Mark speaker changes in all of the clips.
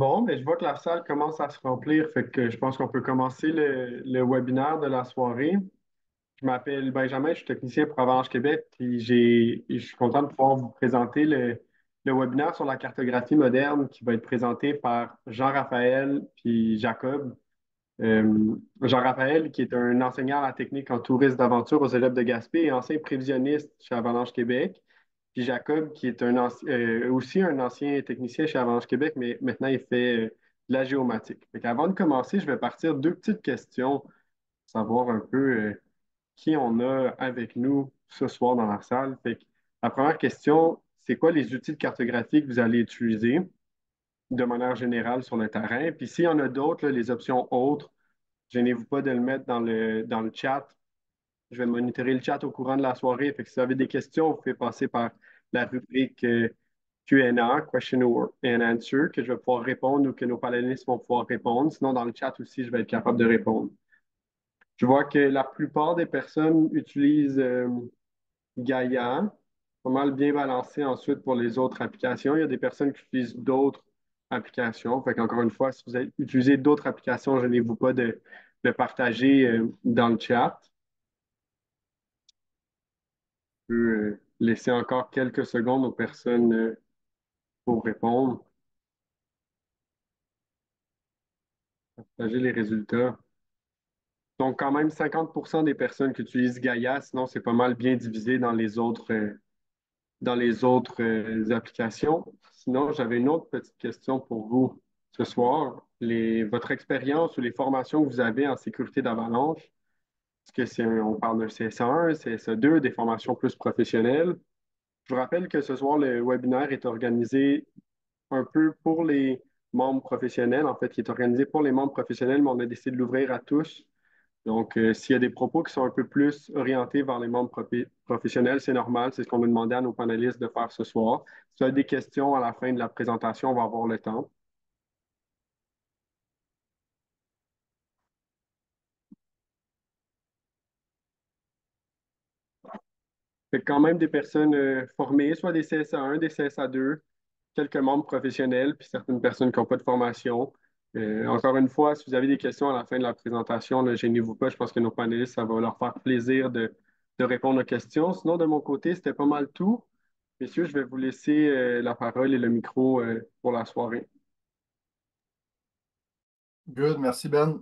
Speaker 1: Bon, mais je vois que la salle commence à se remplir, fait que je pense qu'on peut commencer le webinaire de la soirée. Je m'appelle Benjamin, je suis technicien pour Avalanche Québec, puis je suis content de pouvoir vous présenter le webinaire sur la cartographie moderne qui va être présenté par Jean-Raphaël puis Jacob. Jean-Raphaël, qui est un enseignant à la technique en tourisme d'aventure aux élèves de Gaspé et ancien prévisionniste chez Avalanche Québec. Puis Jacob, qui est aussi un ancien technicien chez Avalanche Québec, mais maintenant il fait de la géomatique. Avant de commencer, je vais partir deux petites questions, savoir un peu qui on a avec nous ce soir dans la salle. La première question, c'est quoi les outils de cartographie que vous allez utiliser de manière générale sur le terrain? Puis s'il y en a d'autres, là, les options autres, gênez-vous pas de le mettre dans le chat. Je vais monitorer le chat au courant de la soirée. Fait que si vous avez des questions, vous pouvez passer par la rubrique Q&A, Question and Answer, que je vais pouvoir répondre ou que nos panélistes vont pouvoir répondre. Sinon, dans le chat aussi, je vais être capable de répondre. Je vois que la plupart des personnes utilisent Gaia, pas mal bien balancé ensuite pour les autres applications. Il y a des personnes qui utilisent d'autres applications. Fait qu'encore une fois, si vous utilisez d'autres applications, gênez-vous pas de partager dans le chat. Je peux laisser encore quelques secondes aux personnes pour répondre, partager les résultats. Donc, quand même, 50% des personnes qui utilisent Gaia, sinon, c'est pas mal bien divisé dans les autres applications. Sinon, j'avais une autre petite question pour vous ce soir. Votre expérience ou les formations que vous avez en sécurité d'avalanche, est-ce que on parle d'un CSA1, CSA2, des formations plus professionnelles? Je vous rappelle que ce soir, le webinaire est organisé un peu pour les membres professionnels, en fait, qui est organisé pour les membres professionnels, mais on a décidé de l'ouvrir à tous. Donc, s'il y a des propos qui sont un peu plus orientés vers les membres professionnels, c'est normal. C'est ce qu'on a demandé à nos panélistes de faire ce soir. Si tu as des questions à la fin de la présentation, on va avoir le temps. Fait que quand même des personnes formées, soit des CSA1, des CSA2, quelques membres professionnels, puis certaines personnes qui n'ont pas de formation. Encore une fois, si vous avez des questions à la fin de la présentation, ne gênez-vous pas. Je pense que nos panélistes, ça va leur faire plaisir de répondre aux questions. Sinon, de mon côté, c'était pas mal tout. Messieurs, je vais vous laisser la parole et le micro pour la soirée.
Speaker 2: Good, merci Ben.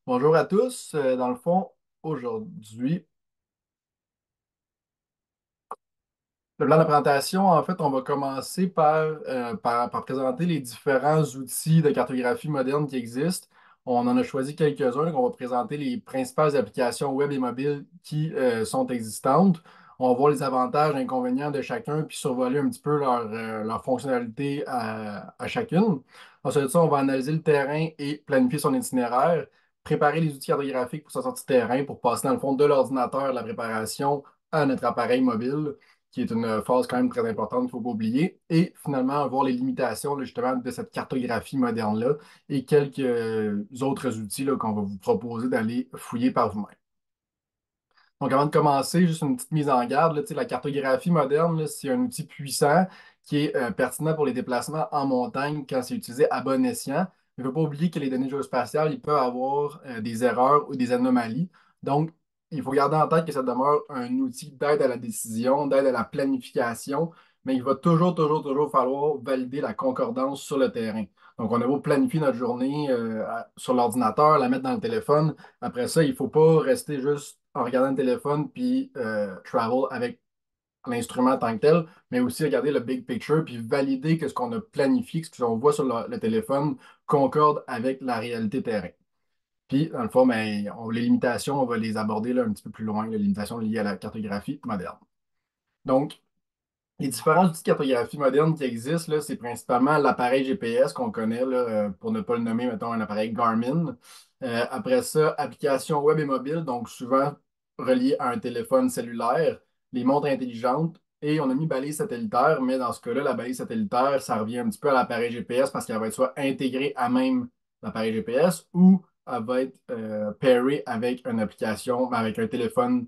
Speaker 2: Bonjour à tous. Dans le fond, aujourd'hui, le plan de présentation, en fait, on va commencer par présenter les différents outils de cartographie moderne qui existent. On en a choisi quelques-uns, donc on va présenter les principales applications web et mobiles qui sont existantes. On va voir les avantages et inconvénients de chacun, puis survoler un petit peu leur fonctionnalité à chacune. Ensuite de ça, on va analyser le terrain et planifier son itinéraire, préparer les outils cartographiques pour sa sortie de terrain, pour passer dans le fond de l'ordinateur de la préparation à notre appareil mobile qui est une phase quand même très importante qu'il ne faut pas oublier. Et finalement, voir les limitations là, justement de cette cartographie moderne-là et quelques autres outils là, qu'on va vous proposer d'aller fouiller par vous-même. Donc, avant de commencer, juste une petite mise en garde. Là, tu sais, la cartographie moderne, là, c'est un outil puissant qui est pertinent pour les déplacements en montagne quand c'est utilisé à bon escient. Il ne faut pas oublier que les données géospatiales, ils peuvent avoir des erreurs ou des anomalies. Donc, il faut garder en tête que ça demeure un outil d'aide à la décision, d'aide à la planification, mais il va toujours, toujours, toujours falloir valider la concordance sur le terrain. Donc, on a beau planifier notre journée sur l'ordinateur, la mettre dans le téléphone. Après ça, il ne faut pas rester juste en regardant le téléphone puis travel avec l'instrument en tant que tel, mais aussi regarder le big picture puis valider que ce qu'on a planifié, que ce qu'on voit sur le téléphone concorde avec la réalité terrain. Puis, dans le fond, ben, les limitations, on va les aborder là, un petit peu plus loin, les limitations liées à la cartographie moderne. Donc, les différents outils de cartographie moderne qui existent, là, c'est principalement l'appareil GPS qu'on connaît, là, pour ne pas le nommer, mettons, un appareil Garmin. Après ça, applications web et mobile, donc souvent reliées à un téléphone cellulaire, les montres intelligentes, et on a mis balise satellitaire, mais dans ce cas-là, la balise satellitaire, ça revient un petit peu à l'appareil GPS parce qu'elle va être soit intégrée à même l'appareil GPS ou elle va être pairée avec une application, avec un téléphone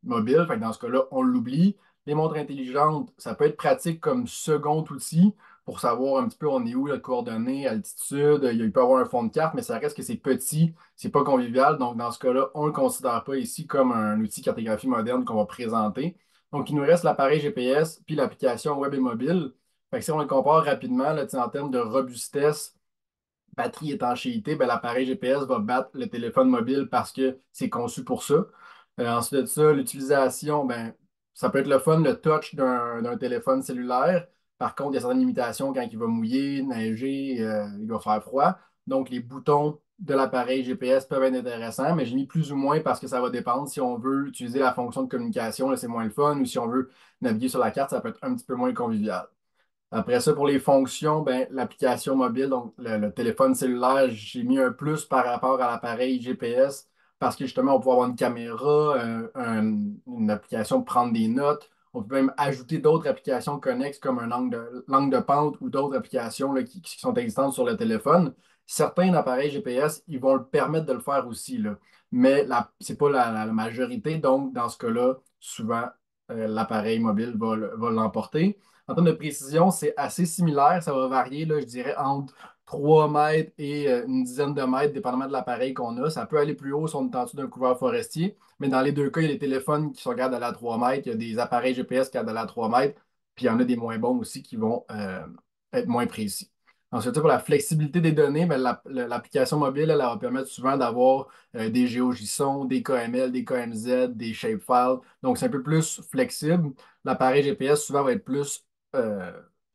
Speaker 2: mobile. Fait que dans ce cas-là, on l'oublie. Les montres intelligentes, ça peut être pratique comme second outil. pour savoir un petit peu on est où, là, coordonnées, altitude. Il peut y avoir un fond de carte, mais ça reste que c'est petit, c'est pas convivial. Donc, dans ce cas-là, on ne le considère pas ici comme un outil de cartographie moderne qu'on va présenter. Donc, il nous reste l'appareil GPS puis l'application web et mobile. Fait que si on le compare rapidement, là, tu sais, en termes de robustesse, batterie, étanchéité, ben, l'appareil GPS va battre le téléphone mobile parce que c'est conçu pour ça. Ensuite de ça, l'utilisation, ben, ça peut être le fun, le touch d'un téléphone cellulaire. Par contre, il y a certaines limitations quand il va mouiller, neiger, il va faire froid. Donc, les boutons de l'appareil GPS peuvent être intéressants, mais j'ai mis plus ou moins parce que ça va dépendre. Si on veut utiliser la fonction de communication, là, c'est moins le fun, ou si on veut naviguer sur la carte, ça peut être un petit peu moins convivial. Après ça, pour les fonctions, ben, l'application mobile, donc le téléphone cellulaire, j'ai mis un plus par rapport à l'appareil GPS parce que justement, on peut avoir une caméra, une application pour prendre des notes. On peut même ajouter d'autres applications connexes comme un langue de pente ou d'autres applications là, qui sont existantes sur le téléphone. Certains appareils GPS, ils vont le permettre de le faire aussi, là. Mais ce n'est pas la majorité. Donc, dans ce cas-là, souvent, l'appareil mobile va l'emporter. En termes de précision, c'est assez similaire. Ça va varier, là, je dirais, entre 3 mètres et une dizaine de mètres, dépendamment de l'appareil qu'on a. Ça peut aller plus haut si on est en dessous d'un couvert forestier. Mais dans les deux cas, il y a des téléphones qui sont capables d'aller à 3 mètres. Il y a des appareils GPS qui sont capables d'aller à 3 mètres. Puis il y en a des moins bons aussi qui vont être moins précis. Ensuite, pour la flexibilité des données, ben, l'application mobile, elle va permettre souvent d'avoir des GeoJSON, des KML, des KMZ, des shapefiles. Donc, c'est un peu plus flexible. L'appareil GPS souvent va être plus euh,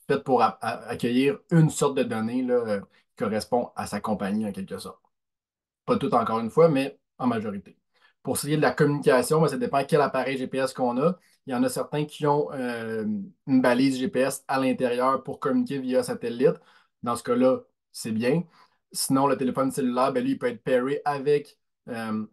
Speaker 2: faite pour accueillir une sorte de données là, qui correspond à sa compagnie en quelque sorte. Pas tout encore une fois, mais en majorité. Pour ce qui est de la communication, ben, ça dépend quel appareil GPS qu'on a. Il y en a certains qui ont une balise GPS à l'intérieur pour communiquer via satellite. Dans ce cas-là, c'est bien. Sinon, le téléphone cellulaire, ben, lui, il peut être pairé avec euh,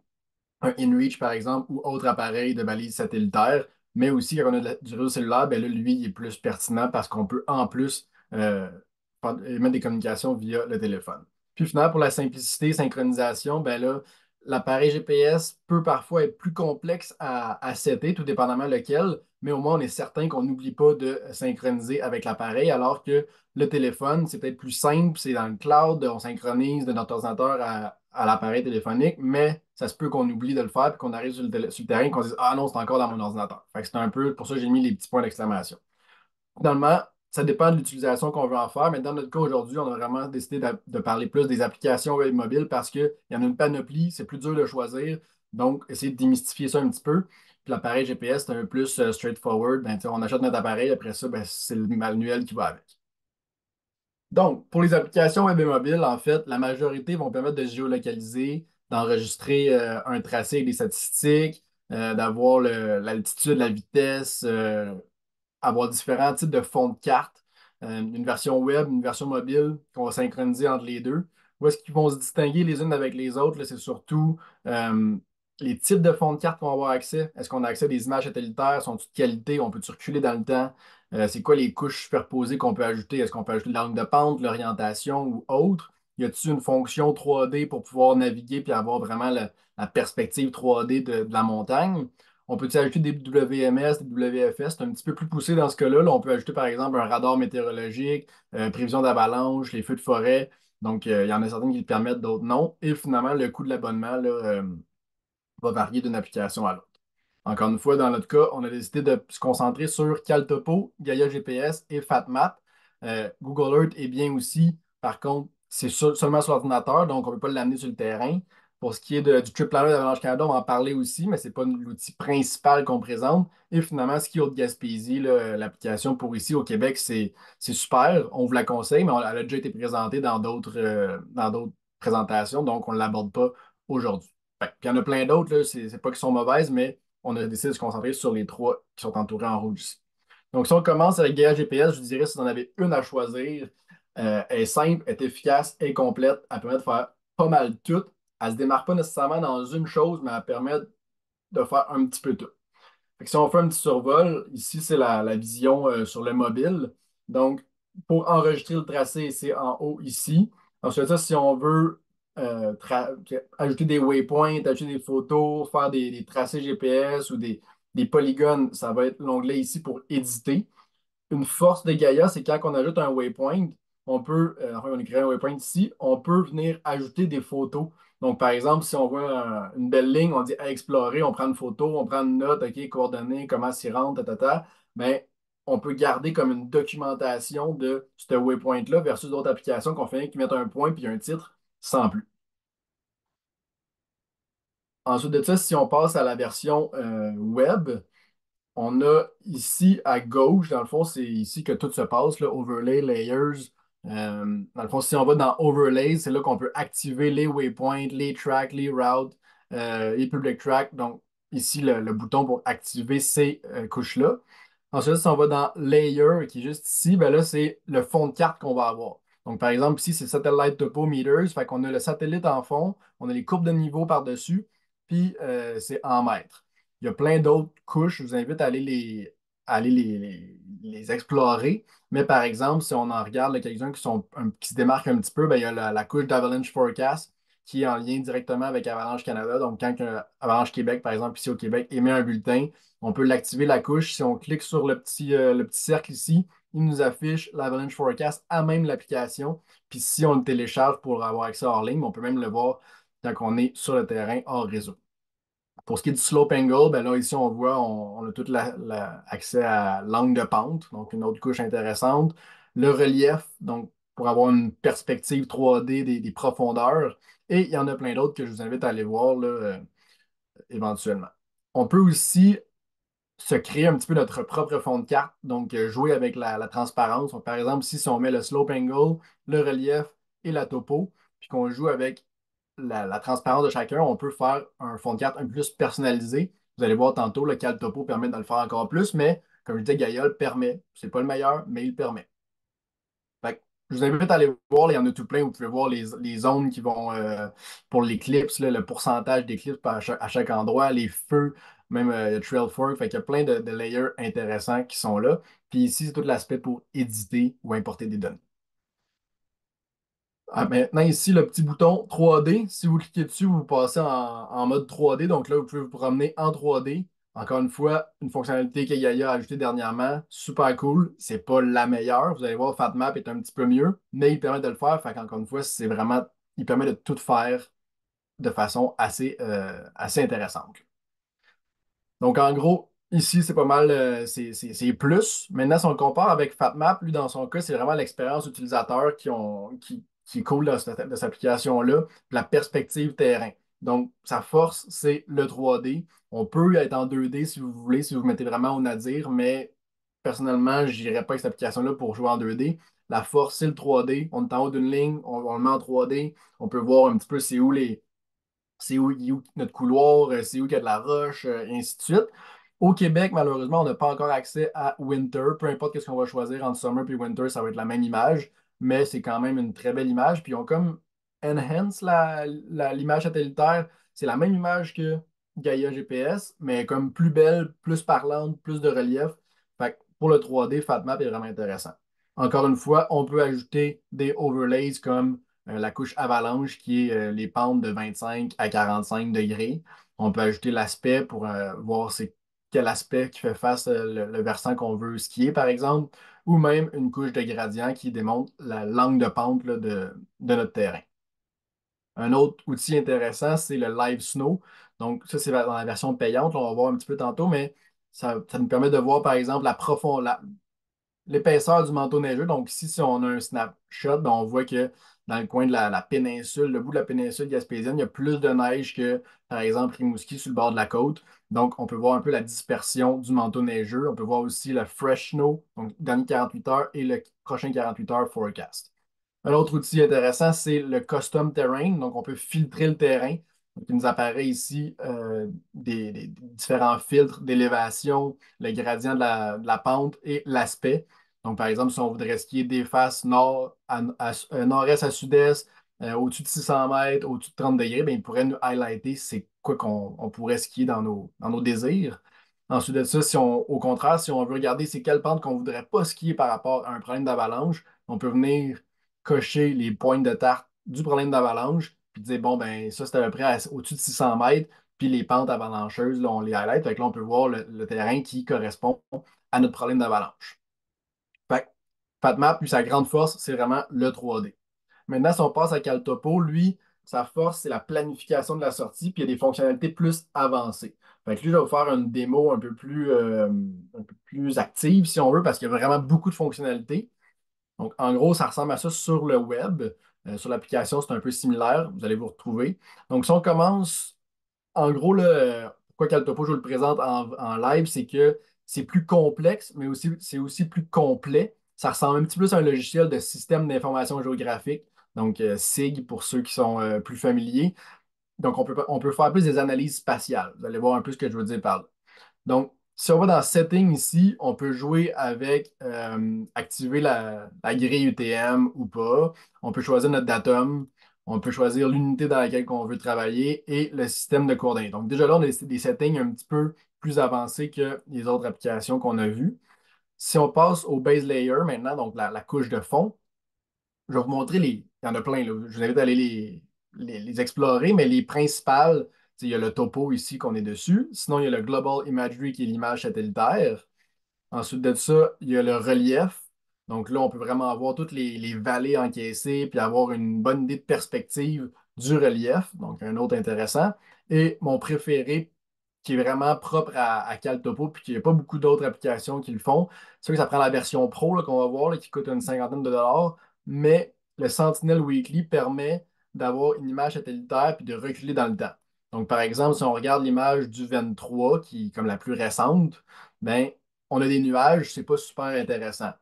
Speaker 2: un InReach, par exemple, ou autre appareil de balise satellitaire. Mais aussi, quand on a du réseau cellulaire, ben là, lui, il est plus pertinent parce qu'on peut en plus mettre des communications via le téléphone. Puis finalement, pour la simplicité, synchronisation, ben là, l'appareil GPS peut parfois être plus complexe à setter, tout dépendamment lequel, mais au moins on est certain qu'on n'oublie pas de synchroniser avec l'appareil, alors que le téléphone, c'est peut-être plus simple, c'est dans le cloud, on synchronise de notre ordinateur à l'appareil téléphonique, mais ça se peut qu'on oublie de le faire et qu'on arrive sur le terrain et qu'on se dise ah non, c'est encore dans mon ordinateur. Fait que c'est un peu pour ça que j'ai mis les petits points d'exclamation. Finalement, ça dépend de l'utilisation qu'on veut en faire, mais dans notre cas aujourd'hui, on a vraiment décidé de parler plus des applications web mobiles parce qu'il y en a une panoplie, c'est plus dur de choisir. Donc, essayer de démystifier ça un petit peu. Puis l'appareil GPS, c'est un peu plus straightforward. Ben, tu sais, on achète notre appareil, après ça, ben, c'est le manuel qui va avec. Donc, pour les applications web et mobiles, en fait, la majorité vont permettre de géolocaliser, d'enregistrer un tracé avec des statistiques, d'avoir l'altitude, la vitesse, avoir différents types de fonds de cartes, une version web, une version mobile qu'on va synchroniser entre les deux. Où est-ce qu'ils vont se distinguer les unes avec les autres? Là, c'est surtout euh, les types de fonds de cartes qu'on va avoir accès. Est-ce qu'on a accès à des images satellitaires? Sont-ils de qualité? On peut circuler dans le temps? C'est quoi les couches superposées qu'on peut ajouter? Est-ce qu'on peut ajouter l'angle de pente, l'orientation ou autre? Y a-t-il une fonction 3D pour pouvoir naviguer puis avoir vraiment la perspective 3D de la montagne? On peut ajouter des WMS, des WFS, c'est un petit peu plus poussé dans ce cas-là. Là, on peut ajouter par exemple un radar météorologique, prévision d'avalanche, les feux de forêt. Donc, il y en a certaines qui le permettent, d'autres non. Et finalement, le coût de l'abonnement là, va varier d'une application à l'autre. Encore une fois, dans notre cas, on a décidé de se concentrer sur Caltopo, Gaia GPS et FatMap. Google Earth est bien aussi. Par contre, c'est seulement sur l'ordinateur, donc on ne peut pas l'amener sur le terrain. Pour ce qui est du Trip Planner d'Avalanche Canada, on va en parler aussi, mais ce n'est pas l'outil principal qu'on présente. Et finalement, Ski Haute Gaspésie, là, l'application pour ici au Québec, c'est super. On vous la conseille, mais elle a déjà été présentée dans d'autres présentations, donc on ne l'aborde pas aujourd'hui. Puis il y en a plein d'autres, là, c'est pas qu'ils sont mauvaises, mais on a décidé de se concentrer sur les trois qui sont entourés en rouge ici. Donc, si on commence avec Gaia GPS, je vous dirais, si vous en avez une à choisir, elle est simple, elle est efficace, elle est complète, elle permet de faire pas mal tout. Elle ne se démarque pas nécessairement dans une chose, mais elle permet de faire un petit peu tout. Fait que si on fait un petit survol, ici, c'est la vision sur le mobile. Donc, pour enregistrer le tracé, c'est en haut ici. Ensuite, ça, si on veut ajouter des waypoints, ajouter des photos, faire des tracés GPS ou des polygones, ça va être l'onglet ici pour éditer. Une force de Gaia, c'est quand on ajoute un waypoint, enfin, on écrit un waypoint ici, on peut venir ajouter des photos. Donc, par exemple, si on voit une belle ligne, on dit à explorer, on prend une photo, on prend une note, OK, coordonnées, comment s'y rendre, mais on peut garder comme une documentation de ce waypoint-là versus d'autres applications qu'on fait qui mettent un point puis un titre sans plus. Ensuite de ça, si on passe à la version web, on a ici à gauche, dans le fond, c'est ici que tout se passe, là, Overlay, Layers. Dans le fond, si on va dans Overlays, c'est là qu'on peut activer les waypoints, les tracks, les routes, les public tracks. Donc, ici, le bouton pour activer ces couches-là. Ensuite, si on va dans Layer, qui est juste ici, ben là, c'est le fond de carte qu'on va avoir. Donc, par exemple, ici, c'est Satellite Topo Meters. Fait qu'on a le satellite en fond, on a les courbes de niveau par-dessus, puis c'est en mètres. Il y a plein d'autres couches. Je vous invite à aller les explorer. Mais par exemple, si on en regarde là, quelques-uns qui se démarquent un petit peu, ben, il y a la couche d'Avalanche Forecast qui est en lien directement avec Avalanche Canada. Donc, quand Avalanche Québec, par exemple, ici au Québec, émet un bulletin, on peut l'activer la couche. Si on clique sur le petit cercle ici, il nous affiche l'Avalanche Forecast à même l'application. Puis si on le télécharge pour avoir accès hors ligne, on peut même le voir quand on est sur le terrain hors réseau. Pour ce qui est du slope angle, ben là, ici, on voit, on a tout accès à l'angle de pente, donc une autre couche intéressante. Le relief, donc pour avoir une perspective 3D des profondeurs. Et il y en a plein d'autres que je vous invite à aller voir là, éventuellement. On peut aussi se créer un petit peu notre propre fond de carte, donc jouer avec la transparence. Donc, par exemple, ici, si on met le slope angle, le relief et la topo, puis qu'on joue avec la transparence de chacun, on peut faire un fond de carte un peu plus personnalisé. Vous allez voir tantôt, le Cal Topo permet de le faire encore plus, mais comme je disais, Gaia le permet. C'est pas le meilleur, mais il le permet. Fait que je vous invite à aller voir, il y en a tout plein. Vous pouvez voir les zones qui vont pour l'éclipse, là, le pourcentage d'éclipse à chaque endroit, les feux, même le trail fork. Fait qu'il y a plein de layers intéressants qui sont là. Puis ici, c'est tout l'aspect pour éditer ou importer des données. Maintenant, ici, le petit bouton 3D. Si vous cliquez dessus, vous passez en mode 3D. Donc là, vous pouvez vous promener en 3D. Encore une fois, une fonctionnalité que Gaia a ajoutée dernièrement. Super cool. C'est pas la meilleure. Vous allez voir, FatMap est un petit peu mieux, mais il permet de le faire. Fait qu'encore une fois, c'est vraiment, il permet de tout faire de façon assez intéressante. Donc, en gros, ici, c'est pas mal, c'est plus. Maintenant, si on le compare avec FatMap, lui, dans son cas, c'est vraiment l'expérience utilisateur qui est cool de cette application-là, puis la perspective terrain. Donc, sa force, c'est le 3D. On peut être en 2D si vous voulez, si vous mettez vraiment au nadir, mais personnellement, je n'irais pas avec cette application-là pour jouer en 2D. La force, c'est le 3D. On est en haut d'une ligne, on le met en 3D. On peut voir un petit peu c'est où notre couloir, c'est où il y a de la roche, et ainsi de suite. Au Québec, malheureusement, on n'a pas encore accès à Winter. Peu importe ce qu'on va choisir entre Summer et Winter, ça va être la même image, mais c'est quand même une très belle image. Puis ils ont comme enhance l'image satellitaire. C'est la même image que Gaia GPS, mais comme plus belle, plus parlante, plus de relief. Fait que pour le 3D, FatMap est vraiment intéressant. Encore une fois, on peut ajouter des overlays comme la couche avalanche qui est les pentes de 25 à 45 degrés. On peut ajouter l'aspect pour voir c'est quel aspect qui fait face le versant qu'on veut skier, par exemple, ou même une couche de gradient qui démontre la langue de pente là, de notre terrain. Un autre outil intéressant, c'est le Live Snow. Donc, ça, c'est dans la version payante. Là, on va voir un petit peu tantôt, mais ça nous permet de voir, par exemple, l'épaisseur du manteau neigeux. Donc, ici, si on a un snapshot, ben, on voit que dans le coin de la péninsule, le bout de la péninsule gaspésienne, il y a plus de neige que, par exemple, Rimouski sur le bord de la côte. Donc, on peut voir un peu la dispersion du manteau neigeux. On peut voir aussi le fresh snow, donc dernier 48 heures et le prochain 48 heures forecast. Un autre outil intéressant, c'est le custom terrain. Donc, on peut filtrer le terrain. Donc, il nous apparaît ici des différents filtres d'élévation, le gradient de la pente et l'aspect. Donc, par exemple, si on voudrait skier des faces nord-est à sud-est, au-dessus de 600 mètres, au-dessus de 30 degrés, bien, il pourrait nous highlighter c'est quoi qu'on pourrait skier dans nos désirs. Ensuite de ça, au contraire, si on veut regarder c'est quelle pente qu'on ne voudrait pas skier par rapport à un problème d'avalanche, on peut venir cocher les pointes de tarte du problème d'avalanche, puis dire, bon, ben ça, c'est à peu près au-dessus de 600 mètres, puis les pentes avalancheuses, là, on les highlight, fait que là, on peut voir le terrain qui correspond à notre problème d'avalanche. FatMap, lui, sa grande force, c'est vraiment le 3D. Maintenant, si on passe à Caltopo, lui, sa force, c'est la planification de la sortie, puis il y a des fonctionnalités plus avancées. Fait que lui, je vais vous faire une démo un peu plus active, si on veut, parce qu'il y a vraiment beaucoup de fonctionnalités. Donc, en gros, ça ressemble à ça sur le web. Sur l'application, c'est un peu similaire. Vous allez vous retrouver. Donc, si on commence en gros, là, pourquoi Caltopo, je vous le présente en live, c'est que c'est plus complexe, mais aussi c'est aussi plus complet. Ça ressemble un petit peu plus à un logiciel de système d'information géographique, donc SIG pour ceux qui sont plus familiers. Donc, on peut faire plus des analyses spatiales. Vous allez voir un peu ce que je veux dire par là. Donc, si on va dans Setting ici, on peut jouer avec activer la grille UTM ou pas. On peut choisir notre datum. On peut choisir l'unité dans laquelle on veut travailler et le système de coordonnées. Donc, déjà là, on a des settings un petit peu plus avancés que les autres applications qu'on a vues. Si on passe au base layer maintenant, donc la couche de fond, je vais vous montrer les. Il y en a plein, là. Je vous invite à aller les explorer, mais les principales, il y a le topo ici qu'on est dessus. Sinon, il y a le Global Imagery qui est l'image satellitaire. Ensuite de ça, il y a le relief. Donc là, on peut vraiment avoir toutes les vallées encaissées puis avoir une bonne idée de perspective du relief. Donc, un autre intéressant. Et mon préféré, qui est vraiment propre à Caltopo, puis qu'il n'y a pas beaucoup d'autres applications qui le font. C'est sûr que ça prend la version Pro là, qu'on va voir, là, qui coûte une cinquantaine de dollars, mais le Sentinel Weekly permet d'avoir une image satellitaire puis de reculer dans le temps. Donc, par exemple, si on regarde l'image du 23, qui est comme la plus récente, ben, on a des nuages, c'est pas super intéressant.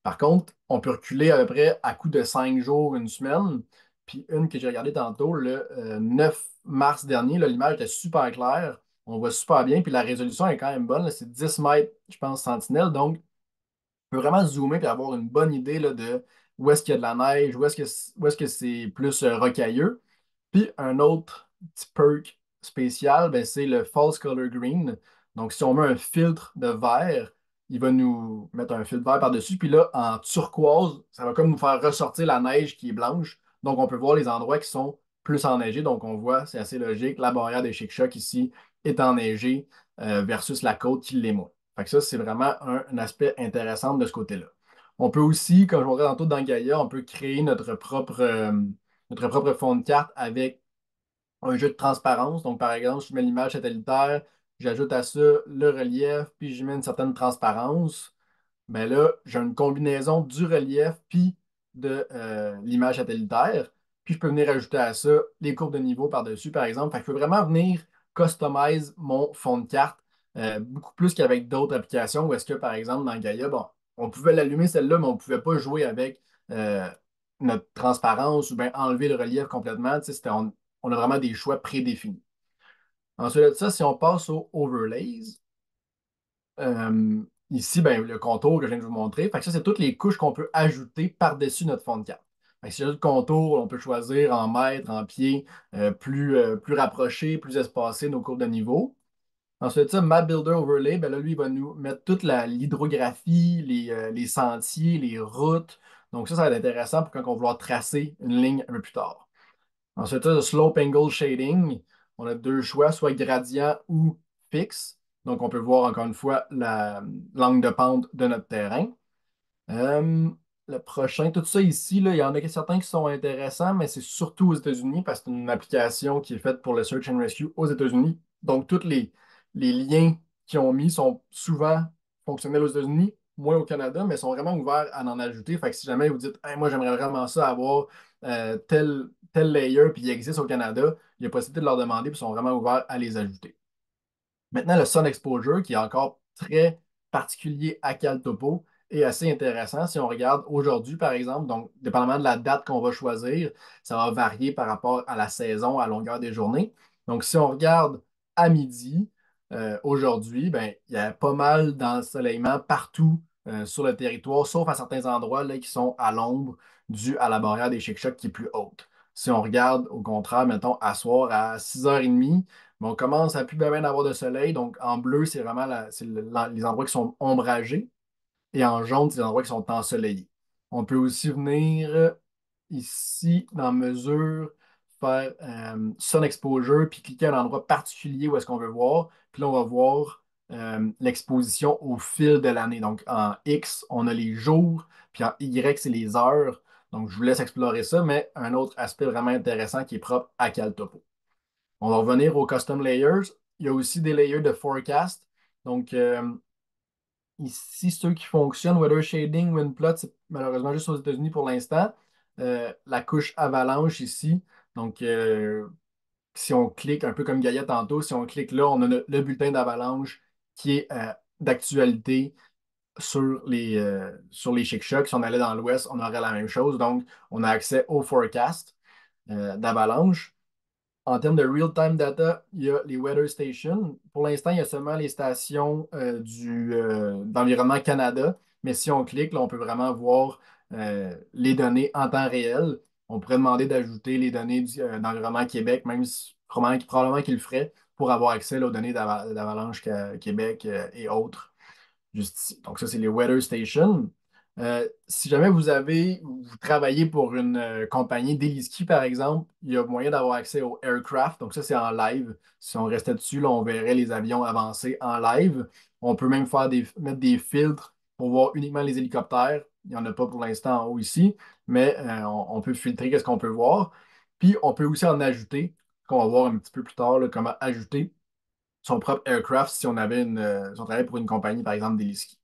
Speaker 2: Par contre, on peut reculer à peu près à coup de 5 jours, une semaine. Puis une que j'ai regardée tantôt, le 9 mars dernier, là, l'image était super claire. On voit super bien. Puis la résolution est quand même bonne, là. C'est 10 mètres, je pense, sentinelle. Donc, on peut vraiment zoomer et avoir une bonne idée là, de où est-ce qu'il y a de la neige, où est-ce que c'est plus rocailleux. Puis un autre petit perk spécial, ben, c'est le false color green. Donc, si on met un filtre de vert, il va nous mettre un filtre vert par-dessus. Puis là, en turquoise, ça va comme nous faire ressortir la neige qui est blanche. Donc, on peut voir les endroits qui sont plus enneigés. Donc, on voit, c'est assez logique, la barrière des Chic-Chocs ici est enneigée versus la côte qui l'est moins. Fait que ça, c'est vraiment un aspect intéressant de ce côté-là. On peut aussi, comme je vous tantôt dans Gaia, on peut créer notre propre fond de carte avec un jeu de transparence. Donc, par exemple, je mets l'image satellitaire, j'ajoute à ça le relief, puis je mets une certaine transparence. Ben là, j'ai une combinaison du relief puis de l'image satellitaire. Puis je peux venir ajouter à ça les courbes de niveau par-dessus, par exemple. Fait que je peux vraiment venir customize mon fond de carte beaucoup plus qu'avec d'autres applications où est-ce que, par exemple, dans Gaia, bon, on pouvait l'allumer celle-là, mais on ne pouvait pas jouer avec notre transparence ou bien enlever le relief complètement. Tu sais, on a vraiment des choix prédéfinis. Ensuite de ça, si on passe aux overlays, ici, ben, le contour que je viens de vous montrer. Fait que ça, c'est toutes les couches qu'on peut ajouter par-dessus notre fond de carte. Fait que si j'ai le contour, on peut choisir en mètres, en pieds, plus rapproché, plus espacé nos courbes de niveau. Ensuite, ça, Map Builder Overlay, ben là, lui, il va nous mettre toute l'hydrographie, les sentiers, les routes. Donc ça va être intéressant pour quand on va vouloir tracer une ligne un peu plus tard. Ensuite, le Slope Angle Shading, on a deux choix, soit gradient ou fixe. Donc, on peut voir encore une fois l'angle de pente de notre terrain. Euh, le prochain, tout ça ici, là, il y en a certains qui sont intéressants, mais c'est surtout aux États-Unis parce que c'est une application qui est faite pour le Search and Rescue aux États-Unis. Donc, tous les liens qu'ils ont mis sont souvent fonctionnels aux États-Unis, moins au Canada, mais sont vraiment ouverts à en ajouter. Fait que si jamais vous dites, Hey, moi, j'aimerais vraiment ça avoir tel layer, puis il existe au Canada, il y a possibilité de leur demander, puis ils sont vraiment ouverts à les ajouter. Maintenant, le Sun Exposure, qui est encore très particulier à Caltopo, est assez intéressant. Si on regarde aujourd'hui, par exemple, donc, dépendamment de la date qu'on va choisir, ça va varier par rapport à la saison, à la longueur des journées. Donc, si on regarde à midi, aujourd'hui, ben, il y a pas mal d'ensoleillement partout sur le territoire, sauf à certains endroits là, qui sont à l'ombre dû à la barrière des Chic-Chocs qui est plus haute. Si on regarde au contraire, mettons, à soir à 6h30, mais on commence à plus bien avoir de soleil. Donc, en bleu, c'est vraiment les endroits qui sont ombragés. Et en jaune, c'est les endroits qui sont ensoleillés. On peut aussi venir ici, dans mesure, faire Sun Exposure, puis cliquer à un endroit particulier où est-ce qu'on veut voir. Puis là, on va voir l'exposition au fil de l'année. Donc, en X, on a les jours, puis en Y, c'est les heures. Donc, je vous laisse explorer ça, mais un autre aspect vraiment intéressant qui est propre à Caltopo. On va revenir aux custom layers. Il y a aussi des layers de forecast. Donc, ici, ceux qui fonctionnent, Weather Shading, WindPlot, c'est malheureusement juste aux États-Unis pour l'instant. La couche avalanche ici. Donc, si on clique, un peu comme Gaïa tantôt, si on clique là, on a le bulletin d'avalanche qui est d'actualité sur les Chic-Chocs. Si on allait dans l'ouest, on aurait la même chose. Donc, on a accès au forecast d'avalanche. En termes de real-time data, il y a les weather stations. Pour l'instant, il y a seulement les stations d'Environnement Canada. Mais si on clique, là, on peut vraiment voir les données en temps réel. On pourrait demander d'ajouter les données d'Environnement Québec, même si, probablement qu'il le ferait, pour avoir accès là, aux données d'Avalanche Québec et autres juste ici. Donc, ça, c'est les weather stations. Si jamais vous travaillez pour une compagnie d'héliski, par exemple, il y a moyen d'avoir accès au aircraft. Donc, ça, c'est en live. Si on restait dessus, là, on verrait les avions avancer en live. On peut même mettre des filtres pour voir uniquement les hélicoptères. Il n'y en a pas pour l'instant en haut ici, mais on peut filtrer qu'est-ce qu'on peut voir. Puis, on peut aussi en ajouter, qu'on va voir un petit peu plus tard, là, comment ajouter son propre aircraft si si on travaillait pour une compagnie, par exemple, d'héliski.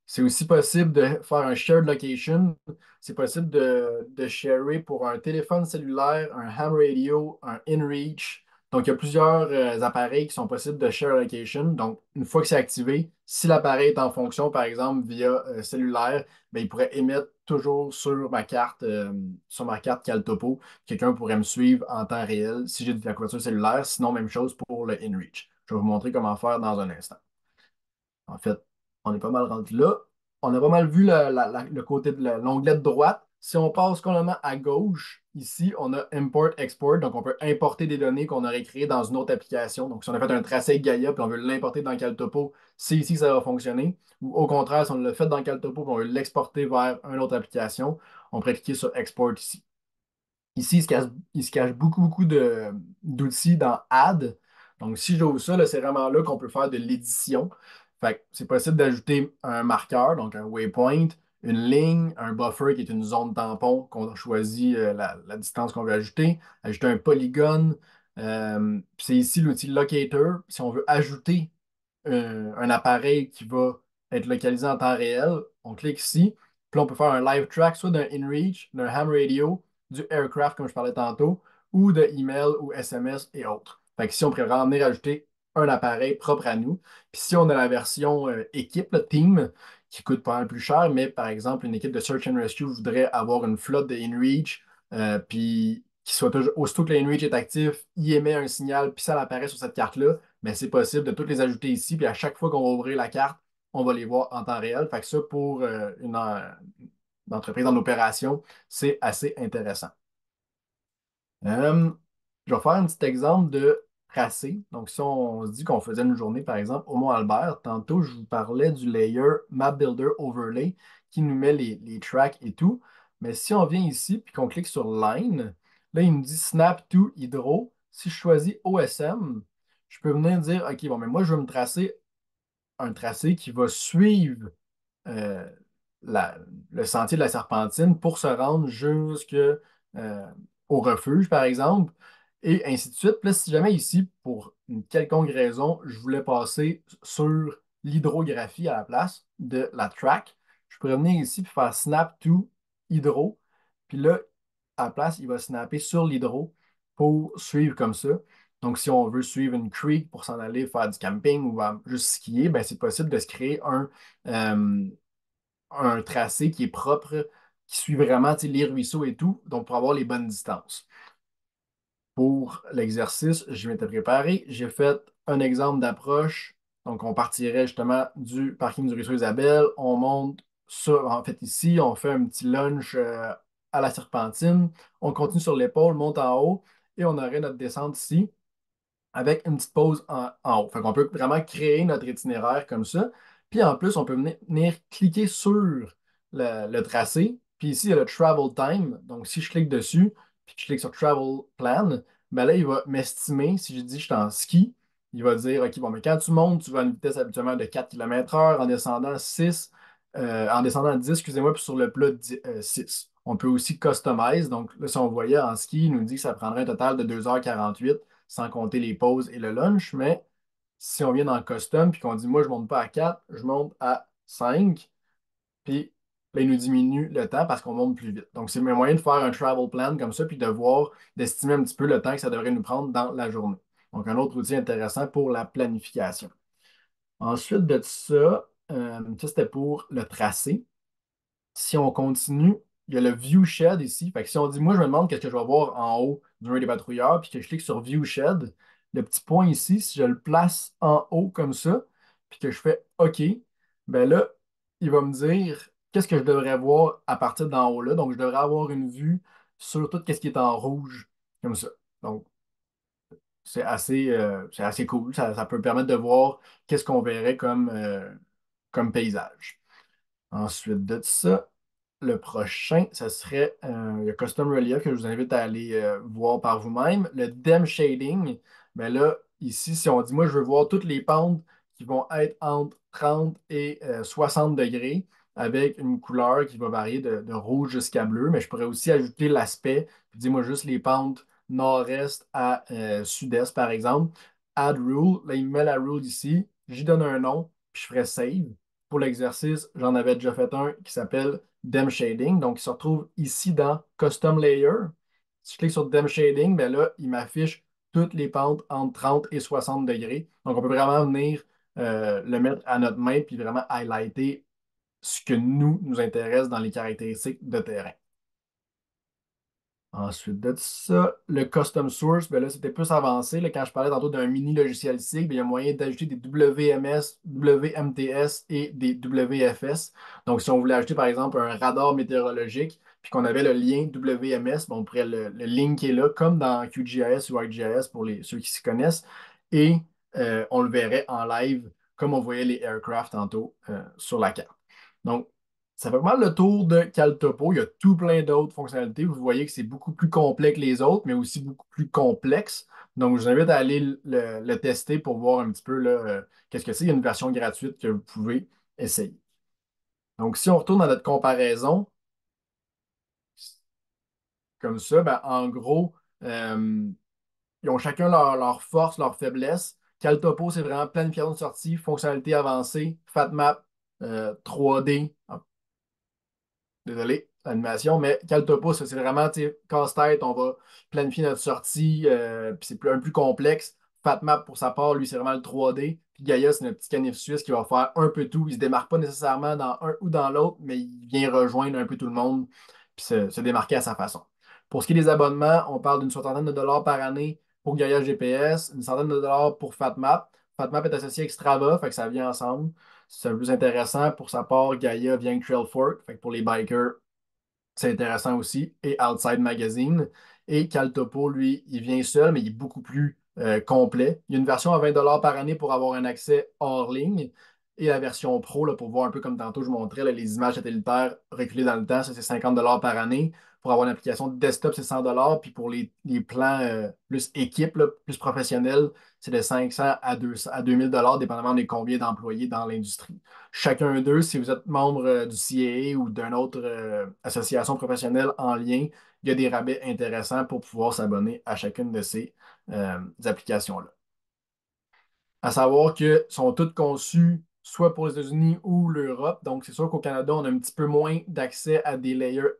Speaker 2: C'est aussi possible de faire un shared location. C'est possible de sharer pour un téléphone cellulaire, un ham radio, un InReach. Donc, il y a plusieurs appareils qui sont possibles de share location. Donc, une fois que c'est activé, si l'appareil est en fonction, par exemple, via cellulaire, ben, il pourrait émettre toujours sur ma carte Caltopo. Quelqu'un pourrait me suivre en temps réel si j'ai de la couverture cellulaire. Sinon, même chose pour le InReach. Je vais vous montrer comment faire dans un instant. En fait, on est pas mal rendu là. On a pas mal vu le côté de l'onglet de droite. Si on passe complètement à gauche, ici, on a Import-Export. Donc, on peut importer des données qu'on aurait créées dans une autre application. Donc, si on a fait un tracé avec Gaia puis on veut l'importer dans Caltopo, c'est ici que ça va fonctionner. Ou au contraire, si on l'a fait dans Caltopo puis on veut l'exporter vers une autre application, on pourrait cliquer sur Export ici. Ici, il se cache beaucoup, beaucoup d'outils dans Add. Donc, si j'ouvre ça, là, c'est vraiment là qu'on peut faire de l'édition. Fait que c'est possible d'ajouter un marqueur, donc un waypoint, une ligne, un buffer qui est une zone tampon qu'on choisit la distance qu'on veut ajouter un polygone. Puis c'est ici l'outil Locator. Si on veut ajouter un appareil qui va être localisé en temps réel. On clique ici. Puis là, on peut faire un live track, soit d'un InReach, d'un ham radio, du aircraft, comme je parlais tantôt, ou de email ou SMS et autres. Fait que si on pourrait vraiment venir ajouter un appareil propre à nous. Puis si on a la version équipe, le team, qui coûte pas mal plus cher, mais par exemple, une équipe de Search and Rescue voudrait avoir une flotte de InReach, puis qui soit toujours, aussitôt que l'InReach est actif, il émet un signal, puis ça apparaît sur cette carte-là, mais c'est possible de toutes les ajouter ici, puis à chaque fois qu'on va ouvrir la carte, on va les voir en temps réel. Fait que ça, pour une entreprise en opération, c'est assez intéressant. Euh, je vais faire un petit exemple de tracé. Donc, si on se dit qu'on faisait une journée, par exemple, au Mont-Albert, tantôt, je vous parlais du layer Map Builder Overlay qui nous met les tracks et tout. Mais si on vient ici puis qu'on clique sur Line, là, il nous dit Snap to Hydro. Si je choisis OSM, je peux venir dire, OK, bon, mais moi, je veux me tracer un tracé qui va suivre euh, la- le sentier de la Serpentine pour se rendre jusque au refuge, par exemple, et ainsi de suite. Puis là, si jamais ici, pour une quelconque raison, je voulais passer sur l'hydrographie à la place de la track, je pourrais venir ici et faire snap to hydro. Puis là, à la place, il va snapper sur l'hydro pour suivre comme ça. Donc, si on veut suivre une creek pour s'en aller faire du camping ou juste skier, ben, c'est possible de se créer euh, un tracé qui est propre, qui suit vraiment tu sais, les ruisseaux et tout, donc pour avoir les bonnes distances. Pour l'exercice, je m'étais préparé. J'ai fait un exemple d'approche. Donc, on partirait justement du parking du ruisseau Isabelle. On monte ça, en fait, ici, on fait un petit lunch à la Serpentine. On continue sur l'épaule, monte en haut et on aurait notre descente ici avec une petite pause en haut. Fait qu'on peut vraiment créer notre itinéraire comme ça. Puis en plus, on peut venir cliquer sur le tracé. Puis ici, il y a le travel time. Donc, si je clique dessus, puis que je clique sur travel plan, ben là, il va m'estimer, si je dis je suis en ski, il va dire, OK, bon, mais quand tu montes, tu vas à une vitesse habituellement de 4 km/h, en descendant 6, en descendant 10, excusez-moi, puis sur le plat 6. On peut aussi customize. Donc, là, si on voyait en ski, il nous dit que ça prendrait un total de 2h48, sans compter les pauses et le lunch. Mais si on vient dans le custom, puis qu'on dit, moi, je ne monte pas à 4, je monte à 5, puis là, il nous diminue le temps parce qu'on monte plus vite. Donc, c'est un moyen de faire un travel plan comme ça, puis de voir, d'estimer un petit peu le temps que ça devrait nous prendre dans la journée. Donc, un autre outil intéressant pour la planification. Ensuite de ça, ça c'était pour le tracé. Si on continue, il y a le View Shed ici. Fait que si on dit, moi, je me demande qu'est-ce que je vais voir en haut du mur des patrouilleurs, puis que je clique sur View Shed, le petit point ici, si je le place en haut comme ça, puis que je fais OK, ben là, il va me dire qu'est-ce que je devrais voir à partir d'en haut là. Donc, je devrais avoir une vue sur tout ce qui est en rouge, comme ça. Donc, c'est assez cool. Ça peut permettre de voir qu'est-ce qu'on verrait comme paysage. Ensuite de ça, le prochain, ce serait le Custom Relief que je vous invite à aller voir par vous-même. Le Dem Shading, ben là, ici, si on dit, moi, je veux voir toutes les pentes qui vont être entre 30 et 60 degrés avec une couleur qui va varier de rouge jusqu'à bleu, mais je pourrais aussi ajouter l'aspect, puis dis-moi juste les pentes nord-est à sud-est, par exemple. Add rule, là, il me met la rule ici, j'y donne un nom, puis je ferai save. Pour l'exercice, j'en avais déjà fait un qui s'appelle Dem Shading. Donc, il se retrouve ici dans Custom Layer. Si je clique sur Dem Shading, ben là, il m'affiche toutes les pentes entre 30 et 60 degrés. Donc, on peut vraiment venir le mettre à notre main puis vraiment highlighter ce que nous intéresse dans les caractéristiques de terrain. Ensuite de ça, le custom source, ben là, c'était plus avancé. Là, quand je parlais tantôt d'un mini logiciel SIG, ben, il y a moyen d'ajouter des WMS, WMTS et des WFS. Donc, si on voulait ajouter, par exemple, un radar météorologique, puis qu'on avait le lien WMS, ben, on pourrait le linker là, comme dans QGIS ou ArcGIS pour ceux qui s'y connaissent. Et on le verrait en live, comme on voyait les aircraft tantôt sur la carte. Donc, ça fait pas mal le tour de Caltopo. Il y a tout plein d'autres fonctionnalités. Vous voyez que c'est beaucoup plus complet que les autres, mais aussi beaucoup plus complexe. Donc, je vous invite à aller le tester pour voir un petit peu là, qu'est-ce que c'est. Il y a une version gratuite que vous pouvez essayer. Donc, si on retourne à notre comparaison, comme ça, ben, en gros, euh, ils ont chacun leur force, leur faiblesse. Caltopo, c'est vraiment planification de sortie, fonctionnalité avancée, FatMap, 3D. Désolé, l'animation, mais Caltopus, c'est vraiment casse-tête, on va planifier notre sortie, puis c'est un plus complexe. FatMap, pour sa part, lui, c'est vraiment le 3D. Puis Gaia, c'est notre petit canif suisse qui va faire un peu tout. Il se démarque pas nécessairement dans un ou dans l'autre, mais il vient rejoindre un peu tout le monde, puis se démarquer à sa façon. Pour ce qui est des abonnements, on parle d'une soixantaine de dollars par année pour Gaia GPS, une centaine de dollars pour FatMap. FatMap est associé avec Strava, fait que ça vient ensemble. C'est un peu plus intéressant. Pour sa part, Gaia vient avec Trailfork. Fait que pour les bikers, c'est intéressant aussi. Et Outside Magazine. Et Caltopo, lui, il vient seul, mais il est beaucoup plus complet. Il y a une version à 20 $ par année pour avoir un accès hors ligne. Et la version pro, là, pour voir un peu comme tantôt je montrais, là, les images satellitaires reculées dans le temps, ça c'est 50 $ par année. Pour avoir une application de desktop, c'est 100 $. Puis pour les plans plus équipe, là, plus professionnels, c'est de 500 à 2000 $ dépendamment de combien d'employés dans l'industrie. Chacun d'eux, si vous êtes membre du CAA ou d'une autre association professionnelle en lien, il y a des rabais intéressants pour pouvoir s'abonner à chacune de ces applications-là. À savoir que sont toutes conçues soit pour les États-Unis ou l'Europe. Donc, c'est sûr qu'au Canada, on a un petit peu moins d'accès à des layers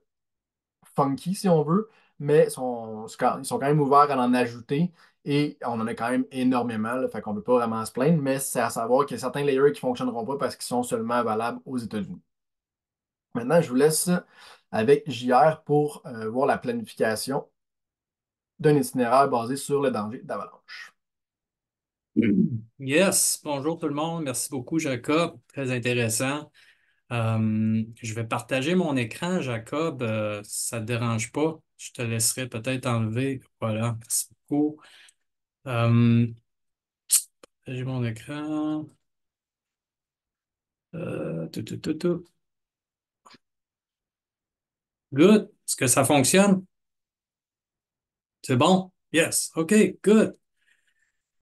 Speaker 2: funky, si on veut, mais ils sont quand même ouverts à en ajouter et on en a quand même énormément, là, fait qu'on ne peut pas vraiment se plaindre, mais c'est à savoir qu'il y a certains layers qui ne fonctionneront pas parce qu'ils sont seulement valables aux États-Unis. Maintenant, je vous laisse avec JR pour voir la planification d'un itinéraire basé sur le danger d'avalanche.
Speaker 3: Yes, bonjour tout le monde. Merci beaucoup, Jacob. Très intéressant. Je vais partager mon écran, Jacob. Si ça ne te dérange pas. Je te laisserai peut-être enlever. Voilà, merci beaucoup. Euh, Partager mon écran. Tout. Good. Est-ce que ça fonctionne? C'est bon? Yes. OK, good.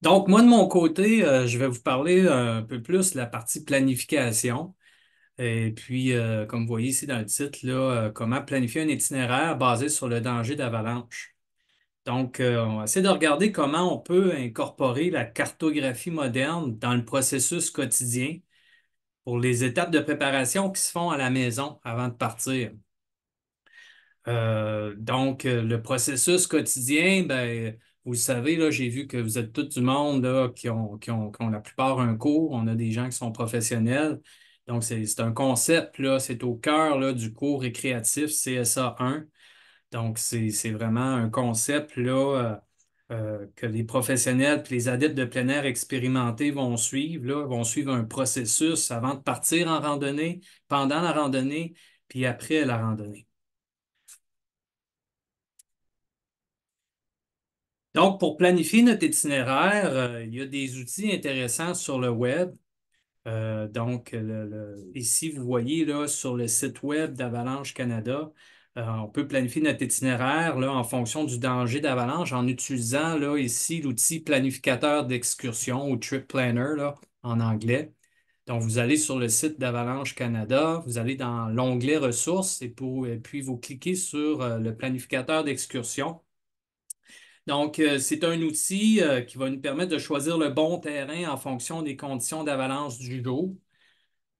Speaker 3: Donc, moi, de mon côté, je vais vous parler un peu plus de la partie planification. Et puis, comme vous voyez ici dans le titre, là, comment planifier un itinéraire basé sur le danger d'avalanche. Donc, on va essayer de regarder comment on peut incorporer la cartographie moderne dans le processus quotidien pour les étapes de préparation qui se font à la maison avant de partir. Le processus quotidien, ben, vous le savez, là, j'ai vu que vous êtes tout du monde là, qui ont la plupart un cours. On a des gens qui sont professionnels. Donc, c'est un concept, là, c'est au cœur là, du cours récréatif CSA 1. Donc, c'est vraiment un concept là, que les professionnels et les adeptes de plein air expérimentés vont suivre, là, vont suivre un processus avant de partir en randonnée, pendant la randonnée, puis après la randonnée. Donc, pour planifier notre itinéraire, il y a des outils intéressants sur le web. Ici, vous voyez là, sur le site web d'Avalanche Canada, on peut planifier notre itinéraire là, en fonction du danger d'avalanche en utilisant là, ici l'outil planificateur d'excursion ou Trip Planner là, en anglais. Donc, vous allez sur le site d'Avalanche Canada, vous allez dans l'onglet ressources et puis vous cliquez sur le planificateur d'excursion. Donc, c'est un outil qui va nous permettre de choisir le bon terrain en fonction des conditions d'avalanche du jour.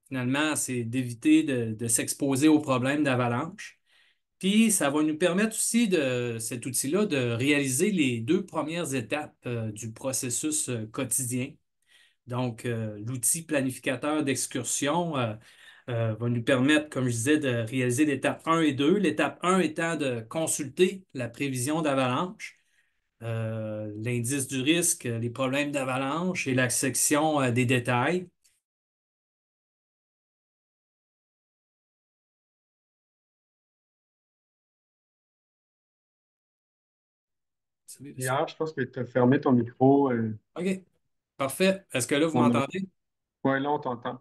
Speaker 3: Finalement, c'est d'éviter de s'exposer aux problèmes d'avalanche. Puis, ça va nous permettre aussi cet outil-là de réaliser les deux premières étapes du processus quotidien. Donc, l'outil planificateur d'excursion va nous permettre, comme je disais, de réaliser l'étape 1 et 2. L'étape 1 étant de consulter la prévision d'avalanche, l'indice du risque, les problèmes d'avalanche et la section des détails.
Speaker 1: Hier, je pense que tu as fermé ton micro.
Speaker 3: OK, parfait. Est-ce que là, vous
Speaker 1: On a...
Speaker 3: m'entendez?
Speaker 1: Ouais, là, on t'entend.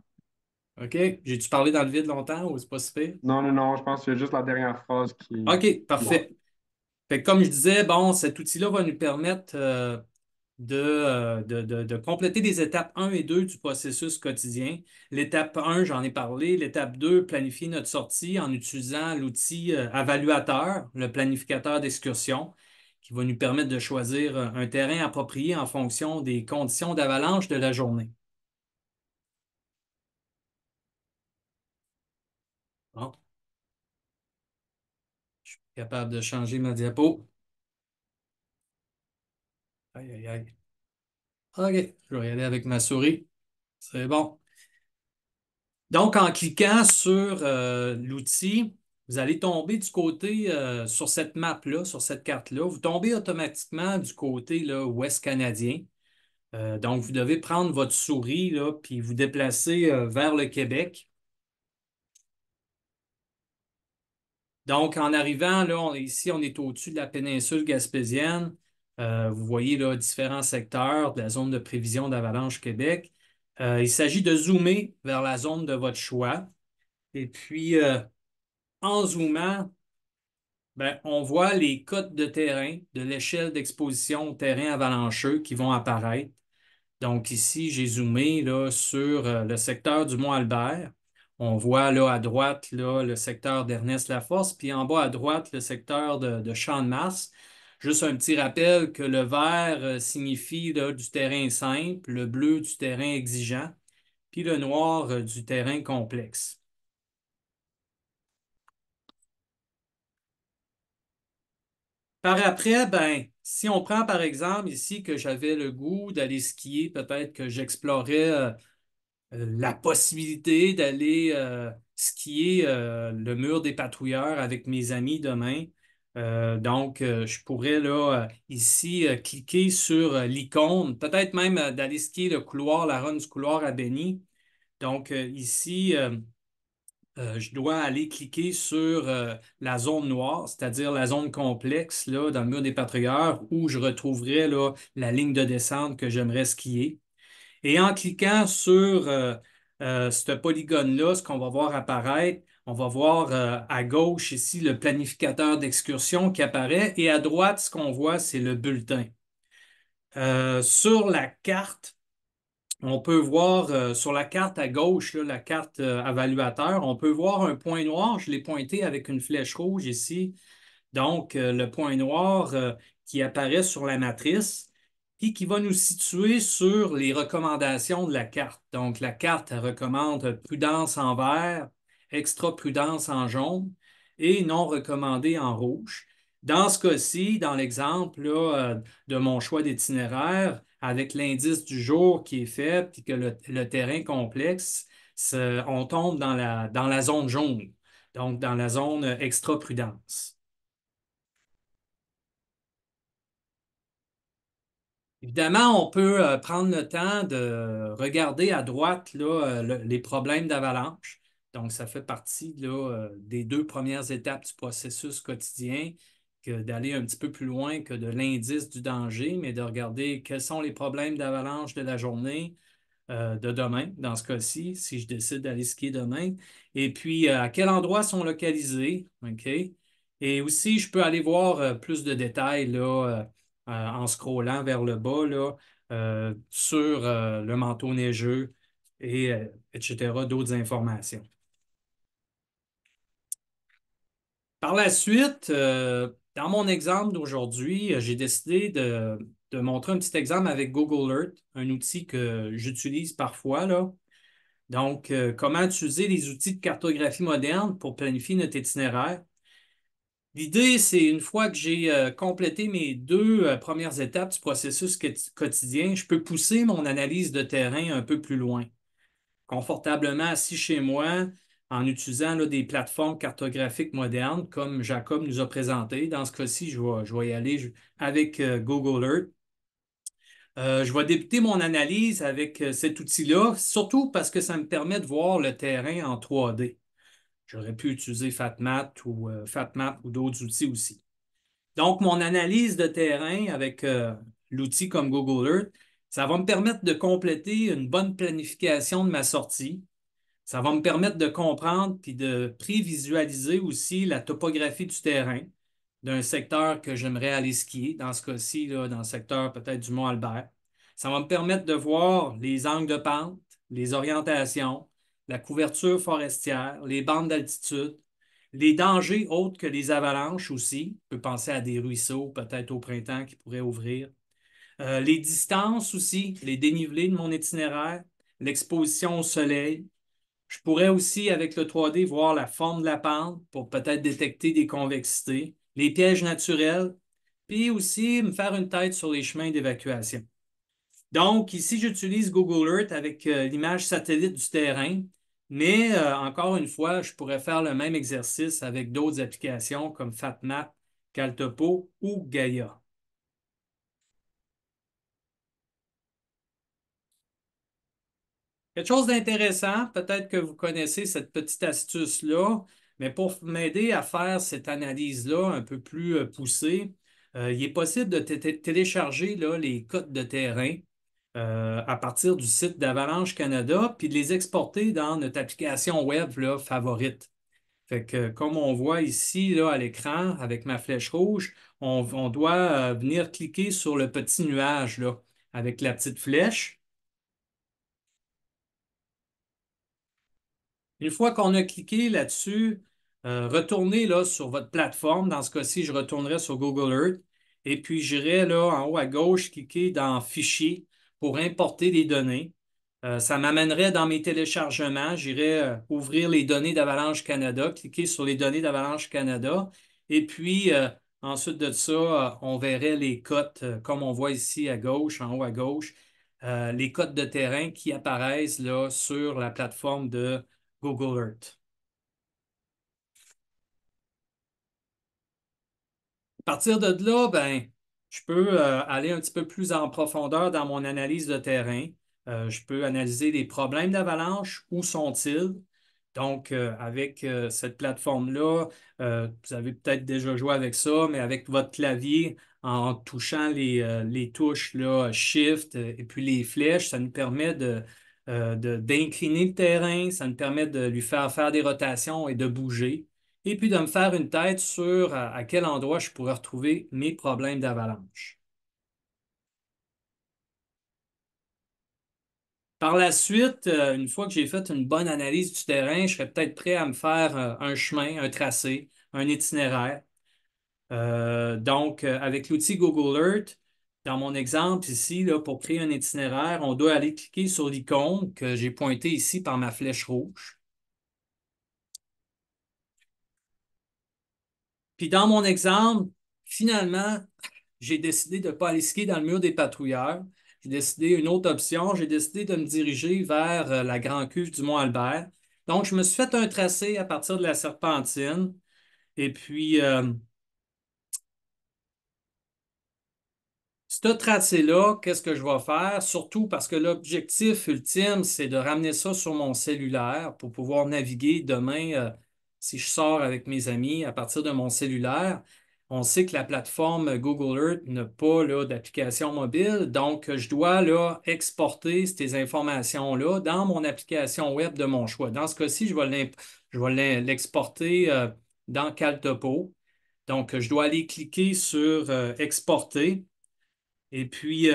Speaker 3: OK. J'ai-tu parlé dans le vide longtemps ou c'est pas si pire?
Speaker 1: Non, non, non, je pense qu'il y a juste la dernière phrase qui...
Speaker 3: OK,
Speaker 1: Bon.
Speaker 3: parfait. Fait que comme je disais, bon, cet outil-là va nous permettre de compléter les étapes 1 et 2 du processus quotidien. L'étape 1, j'en ai parlé. L'étape 2, planifier notre sortie en utilisant l'outil évaluateur, le planificateur d'excursion, qui va nous permettre de choisir un terrain approprié en fonction des conditions d'avalanche de la journée. Bon, je suis capable de changer ma diapo. Aïe, aïe, aïe. OK, je vais y aller avec ma souris. C'est bon. Donc, en cliquant sur l'outil, vous allez tomber du côté sur cette map-là, sur cette carte-là. Vous tombez automatiquement du côté là, ouest canadien. Donc, vous devez prendre votre souris là, puis vous déplacer vers le Québec. Donc, en arrivant, là, ici, on est au-dessus de la péninsule gaspésienne. Vous voyez là différents secteurs de la zone de prévision d'avalanche Québec. Il s'agit de zoomer vers la zone de votre choix. Et puis, en zoomant, ben, on voit les cotes de terrain de l'échelle d'exposition au terrain avalancheux qui vont apparaître. Donc ici, j'ai zoomé là, sur le secteur du Mont-Albert. On voit là à droite là, le secteur d'Ernest Laforce, puis en bas à droite, le secteur de Champ-de-Mars. Juste un petit rappel que le vert signifie là, du terrain simple, le bleu du terrain exigeant, puis le noir du terrain complexe. Par après, ben, si on prend par exemple ici que j'avais le goût d'aller skier, peut-être que j'explorais la possibilité d'aller skier le mur des patrouilleurs avec mes amis demain. Je pourrais là, ici cliquer sur l'icône, peut-être même d'aller skier le couloir, la run du couloir à Benny. Donc ici, je dois aller cliquer sur la zone noire, c'est-à-dire la zone complexe là, dans le mur des patrouilleurs où je retrouverai là, la ligne de descente que j'aimerais skier. Et en cliquant sur ce polygone-là, ce qu'on va voir apparaître, on va voir à gauche ici le planificateur d'excursion qui apparaît et à droite, ce qu'on voit, c'est le bulletin. Sur la carte, on peut voir sur la carte à gauche, là, la carte évaluateur, on peut voir un point noir. Je l'ai pointé avec une flèche rouge ici. Donc, le point noir qui apparaît sur la matrice, puis qui va nous situer sur les recommandations de la carte. Donc, la carte, elle recommande prudence en vert, extra prudence en jaune et non recommandé en rouge. Dans ce cas-ci, dans l'exemple là, de mon choix d'itinéraire, avec l'indice du jour qui est fait, puis que le terrain complexe, on tombe dans la zone jaune, donc dans la zone extra prudence. Évidemment, on peut prendre le temps de regarder à droite là, les problèmes d'avalanche. Donc, ça fait partie là, des deux premières étapes du processus quotidien, que d'aller un petit peu plus loin que de l'indice du danger, mais de regarder quels sont les problèmes d'avalanche de la journée, de demain, dans ce cas-ci, si je décide d'aller skier demain. Et puis, à quel endroit sont localisés, OK? Et aussi, je peux aller voir plus de détails là, en scrollant vers le bas là, sur le manteau neigeux et etc., d'autres informations. Par la suite, dans mon exemple d'aujourd'hui, j'ai décidé de montrer un petit exemple avec Google Earth, un outil que j'utilise parfois, là. Donc, comment utiliser les outils de cartographie moderne pour planifier notre itinéraire? L'idée, c'est une fois que j'ai complété mes deux premières étapes du processus quotidien, je peux pousser mon analyse de terrain un peu plus loin, confortablement assis chez moi, en utilisant là, des plateformes cartographiques modernes comme Jacob nous a présenté. Dans ce cas-ci, je vais y aller avec Google Earth. Je vais débuter mon analyse avec cet outil-là, surtout parce que ça me permet de voir le terrain en 3D. J'aurais pu utiliser FatMap ou d'autres outils aussi. Donc, mon analyse de terrain avec l'outil comme Google Earth, ça va me permettre de compléter une bonne planification de ma sortie. Ça va me permettre de comprendre puis de prévisualiser aussi la topographie du terrain d'un secteur que j'aimerais aller skier, dans ce cas-ci, là, dans le secteur peut-être du Mont-Albert. Ça va me permettre de voir les angles de pente, les orientations, la couverture forestière, les bandes d'altitude, les dangers autres que les avalanches aussi. On peut penser à des ruisseaux, peut-être au printemps qui pourraient ouvrir. Les distances aussi, les dénivelés de mon itinéraire, l'exposition au soleil. Je pourrais aussi, avec le 3D, voir la forme de la pente pour peut-être détecter des convexités, les pièges naturels, puis aussi me faire une tête sur les chemins d'évacuation. Donc, ici, j'utilise Google Earth avec l'image satellite du terrain, mais encore une fois, je pourrais faire le même exercice avec d'autres applications comme FatMap, Caltopo ou Gaia. Quelque chose d'intéressant, peut-être que vous connaissez cette petite astuce-là, mais pour m'aider à faire cette analyse-là un peu plus poussée, il est possible de télécharger là, les cotes de terrain à partir du site d'Avalanche Canada, puis de les exporter dans notre application web là, favorite. Fait que, comme on voit ici là, à l'écran avec ma flèche rouge, on doit venir cliquer sur le petit nuage là, avec la petite flèche. Une fois qu'on a cliqué là-dessus, retournez là, sur votre plateforme. Dans ce cas-ci, je retournerai sur Google Earth et puis j'irai là en haut à gauche, cliquer dans Fichier pour importer les données. Ça m'amènerait dans mes téléchargements. J'irai ouvrir les données d'Avalanche Canada, cliquer sur les données d'Avalanche Canada et puis ensuite de ça, on verrait les cotes comme on voit ici à gauche, en haut à gauche, les cotes de terrain qui apparaissent là, sur la plateforme de Google Earth. À partir de là, ben, je peux aller un petit peu plus en profondeur dans mon analyse de terrain. Je peux analyser les problèmes d'avalanche, où sont-ils? Donc, avec cette plateforme-là, vous avez peut-être déjà joué avec ça, mais avec votre clavier, en touchant les touches là, Shift et puis les flèches, ça nous permet d'incliner le terrain, ça nous permet de lui faire des rotations et de bouger et puis de me faire une tête sur à quel endroit je pourrais retrouver mes problèmes d'avalanche. Par la suite, une fois que j'ai fait une bonne analyse du terrain, je serais peut-être prêt à me faire un chemin, un tracé, un itinéraire. Donc, avec l'outil Google Earth, dans mon exemple ici, là, pour créer un itinéraire, on doit aller cliquer sur l'icône que j'ai pointée ici par ma flèche rouge. Puis dans mon exemple, finalement, j'ai décidé de ne pas aller skier dans le mur des patrouilleurs. J'ai décidé une autre option. J'ai décidé de me diriger vers la Grande Cuve du Mont-Albert. Donc, je me suis fait un tracé à partir de la Serpentine. Et puis, ce tracé-là, qu'est-ce que je vais faire? Surtout parce que l'objectif ultime, c'est de ramener ça sur mon cellulaire pour pouvoir naviguer demain, si je sors avec mes amis à partir de mon cellulaire. On sait que la plateforme Google Earth n'a pas là, d'application mobile, donc je dois là, exporter ces informations-là dans mon application web de mon choix. Dans ce cas-ci, je vais l'exporter dans Caltopo. Donc, je dois aller cliquer sur Exporter. Et puis,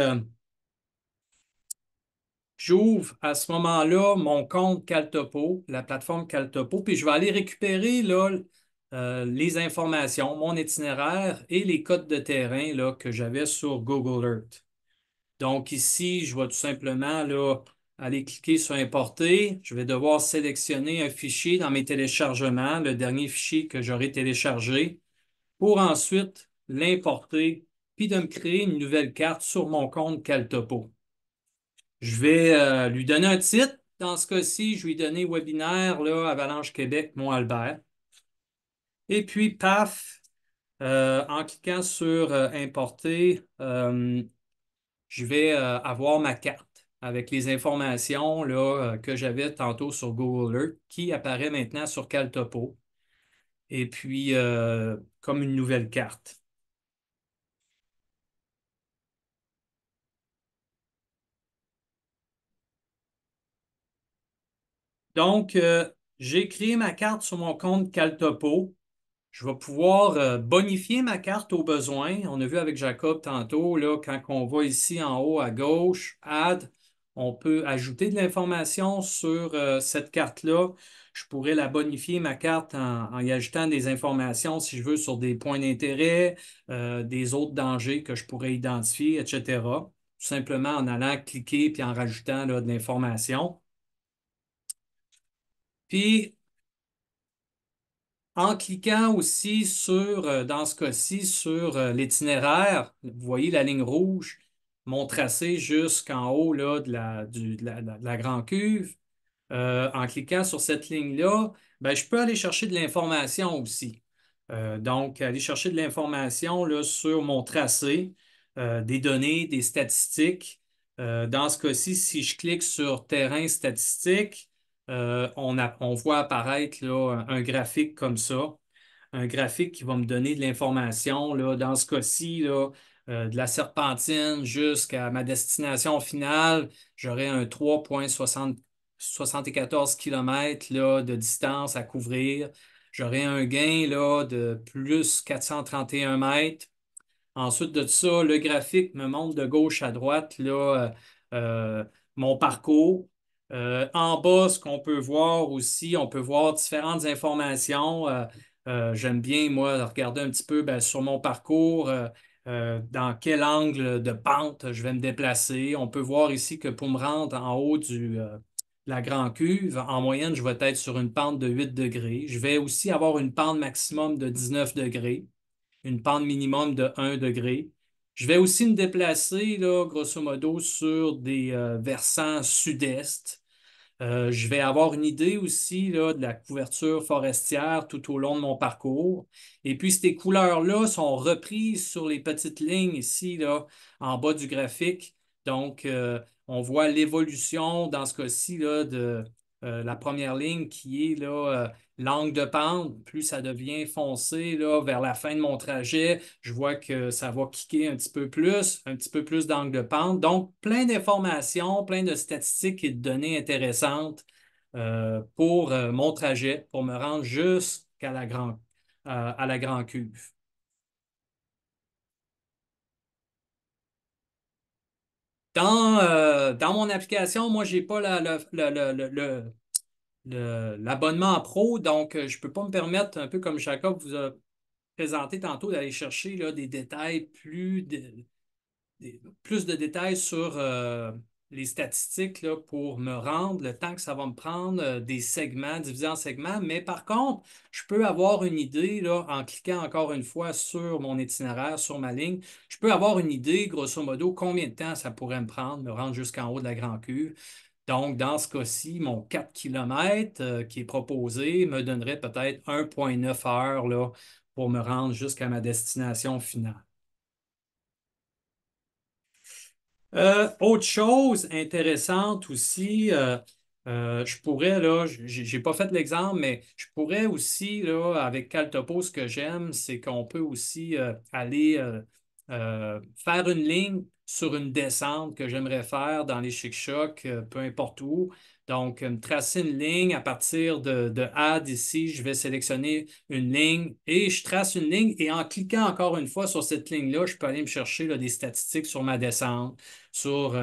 Speaker 3: j'ouvre à ce moment-là mon compte Caltopo, la plateforme Caltopo, puis je vais aller récupérer là, les informations, mon itinéraire et les codes de terrain là, que j'avais sur Google Earth. Donc ici, je vais tout simplement là, aller cliquer sur Importer. Je vais devoir sélectionner un fichier dans mes téléchargements, le dernier fichier que j'aurai téléchargé, pour ensuite l'importer, puis de me créer une nouvelle carte sur mon compte Caltopo. Je vais lui donner un titre. Dans ce cas-ci, je vais lui donner webinaire là, Avalanche Québec, Mont-Albert. Et puis, paf, en cliquant sur Importer, je vais avoir ma carte avec les informations là, que j'avais tantôt sur Google Earth qui apparaît maintenant sur Caltopo. Et puis, comme une nouvelle carte. Donc, j'ai créé ma carte sur mon compte Caltopo. Je vais pouvoir bonifier ma carte au besoin. On a vu avec Jacob tantôt, là, quand on va ici en haut à gauche, Add, on peut ajouter de l'information sur cette carte-là. Je pourrais la bonifier, ma carte, en y ajoutant des informations, si je veux, sur des points d'intérêt, des autres dangers que je pourrais identifier, etc. Tout simplement en allant cliquer puis en rajoutant là, de l'information. Puis, en cliquant aussi sur, dans ce cas-ci, sur l'itinéraire, vous voyez la ligne rouge, mon tracé jusqu'en haut là, de la grande cuve. En cliquant sur cette ligne-là, ben, je peux aller chercher de l'information aussi. Donc, aller chercher de l'information là, sur mon tracé, des données, des statistiques. Dans ce cas-ci, si je clique sur terrain statistique, on voit apparaître là, un graphique comme ça, un graphique qui va me donner de l'information, là, dans ce cas-ci, là, de la Serpentine jusqu'à ma destination finale, j'aurai un 3,74 km là, de distance à couvrir. J'aurai un gain là, de plus 431 mètres. Ensuite de ça, le graphique me montre de gauche à droite là, mon parcours. En bas, ce qu'on peut voir aussi, on peut voir différentes informations. J'aime bien, moi, regarder un petit peu ben, sur mon parcours, dans quel angle de pente je vais me déplacer. On peut voir ici que pour me rendre en haut de la Grande Cuve, en moyenne, je vais être sur une pente de 8 degrés. Je vais aussi avoir une pente maximum de 19 degrés, une pente minimum de 1 degré. Je vais aussi me déplacer, là, grosso modo, sur des versants sud-est. Je vais avoir une idée aussi là, de la couverture forestière tout au long de mon parcours. Et puis, ces couleurs-là sont reprises sur les petites lignes ici, là, en bas du graphique. Donc, on voit l'évolution dans ce cas-ci là, de la première ligne qui est là, l'angle de pente. Plus ça devient foncé là, vers la fin de mon trajet, je vois que ça va kicker un petit peu plus d'angle de pente. Donc, plein d'informations, plein de statistiques et de données intéressantes pour mon trajet, pour me rendre jusqu'à à la Grande Cuve. dans mon application, moi, j'ai pas l'abonnement pro, donc je ne peux pas me permettre, un peu comme Jacob vous a présenté tantôt, d'aller chercher là, des détails plus de détails sur les statistiques là, pour me rendre, le temps que ça va me prendre, des segments, divisés en segments. Mais par contre, je peux avoir une idée là, en cliquant encore une fois sur mon itinéraire, sur ma ligne. Je peux avoir une idée, grosso modo, combien de temps ça pourrait me prendre, me rendre jusqu'en haut de la Grand Cuve. Donc, dans ce cas-ci, mon 4 km qui est proposé me donnerait peut-être 1,9 heures là, pour me rendre jusqu'à ma destination finale. Autre chose intéressante aussi, je pourrais, là, j'ai pas fait l'exemple, mais je pourrais aussi, là, avec Caltopo, ce que j'aime, c'est qu'on peut aussi aller faire une ligne sur une descente que j'aimerais faire dans les Chic-Chocs, peu importe où. Donc, me tracer une ligne à partir de A d'ici, je vais sélectionner une ligne et je trace une ligne et en cliquant encore une fois sur cette ligne-là, je peux aller me chercher là, des statistiques sur ma descente sur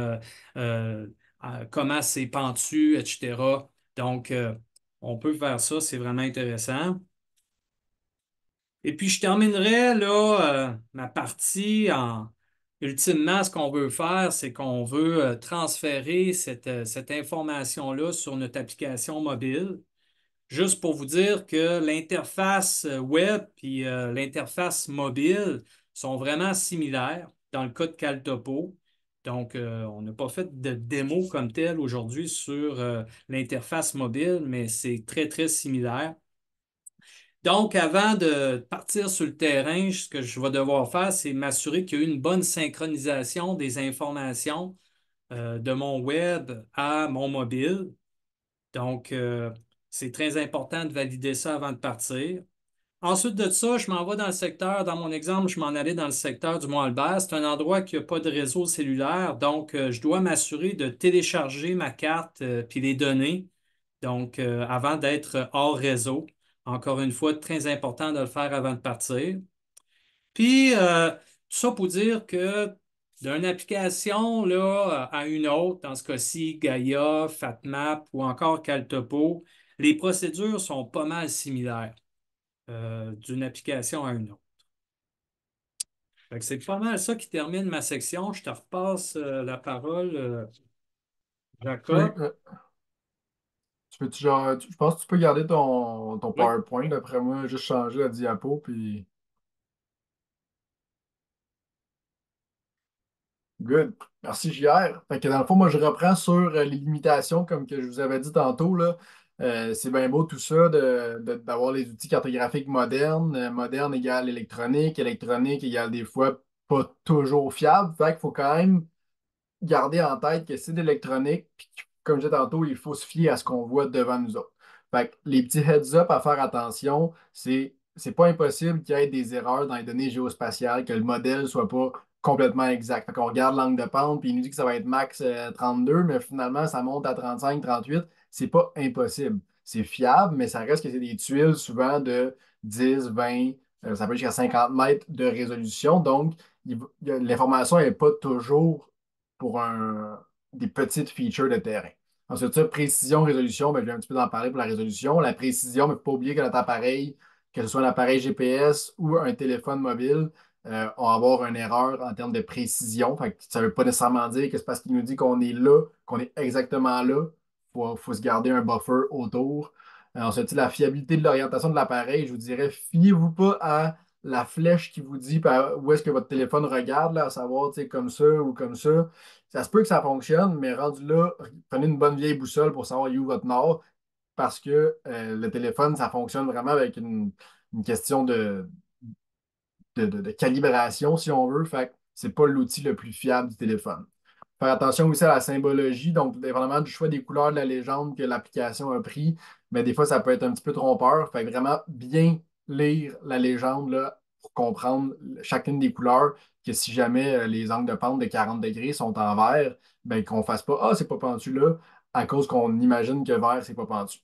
Speaker 3: euh, comment c'est pentu, etc. Donc, on peut faire ça, c'est vraiment intéressant. Et puis, je terminerai là ma partie en... Ultimement, ce qu'on veut faire, c'est qu'on veut transférer cette information-là sur notre application mobile. Juste pour vous dire que l'interface web et l'interface mobile sont vraiment similaires dans le cas de Caltopo. Donc, on n'a pas fait de démo comme tel aujourd'hui sur l'interface mobile, mais c'est très, très similaire. Donc, avant de partir sur le terrain, ce que je vais devoir faire, c'est m'assurer qu'il y a eu une bonne synchronisation des informations de mon web à mon mobile. Donc, c'est très important de valider ça avant de partir. Ensuite de ça, je m'en vais dans le secteur, dans mon exemple, je m'en allais dans le secteur du Mont-Albert. C'est un endroit qui n'a pas de réseau cellulaire, donc je dois m'assurer de télécharger ma carte puis les données, donc avant d'être hors réseau. Encore une fois, très important de le faire avant de partir. Puis, tout ça pour dire que d'une application là, à une autre, dans ce cas-ci, Gaia, FatMap ou encore Caltopo, les procédures sont pas mal similaires d'une application à une autre. Fait que c'est pas mal ça qui termine ma section. Je te repasse la parole,
Speaker 2: Oui,
Speaker 3: Jacob.
Speaker 2: tu peux genre, je pense que tu peux garder ton
Speaker 3: Oui.
Speaker 2: PowerPoint, d'après moi, juste changer la diapo, puis good. Merci, JR. Fait que dans le fond, moi, je reprends sur les limitations, comme que je vous avais dit tantôt, là. C'est bien beau tout ça d'avoir les outils cartographiques modernes. Moderne égale électronique, électronique égale des fois pas toujours fiable. Fait qu'il faut quand même garder en tête que c'est de l'électronique, puis comme je disais tantôt, il faut se fier à ce qu'on voit devant nous autres. Fait que les petits heads-up à faire attention, c'est pas impossible qu'il y ait des erreurs dans les données géospatiales, que le modèle soit pas complètement exact. Fait qu'on regarde l'angle de pente, puis il nous dit que ça va être max 32, mais finalement, ça monte à 35, 38. C'est pas impossible. C'est fiable, mais ça reste que c'est des tuiles souvent de 10, 20, ça peut aller jusqu'à 50 mètres de résolution. Donc, l'information n'est pas toujours pour des petites features de terrain. Ensuite, ça, précision, résolution, ben, je viens un petit peu d'en parler pour la résolution. La précision, il ne faut pas oublier que notre appareil, que ce soit un appareil GPS ou un téléphone mobile, on va avoir une erreur en termes de précision. Fait que ça ne veut pas nécessairement dire que c'est parce qu'il nous dit qu'on est là, qu'on est exactement là. Il faut se garder un buffer autour. Ensuite, la fiabilité de l'orientation de l'appareil, je vous dirais, fiez-vous pas à la flèche qui vous dit où est-ce que votre téléphone regarde, là, à savoir, tu sais, comme ça ou comme ça. Ça se peut que ça fonctionne, mais rendu là, prenez une bonne vieille boussole pour savoir où votre nord, parce que le téléphone, ça fonctionne vraiment avec une question de calibration, si on veut. Fait que c'est pas l'outil le plus fiable du téléphone. Faire attention aussi à la symbologie, donc dépendamment du choix des couleurs de la légende que l'application a pris, mais des fois, ça peut être un petit peu trompeur. Fait que vraiment bien lire la légende là, pour comprendre chacune des couleurs, que si jamais les angles de pente de 40 degrés sont en vert, ben, qu'on ne fasse pas Ah, c'est pas pentu là, à cause qu'on imagine que vert, c'est pas pentu.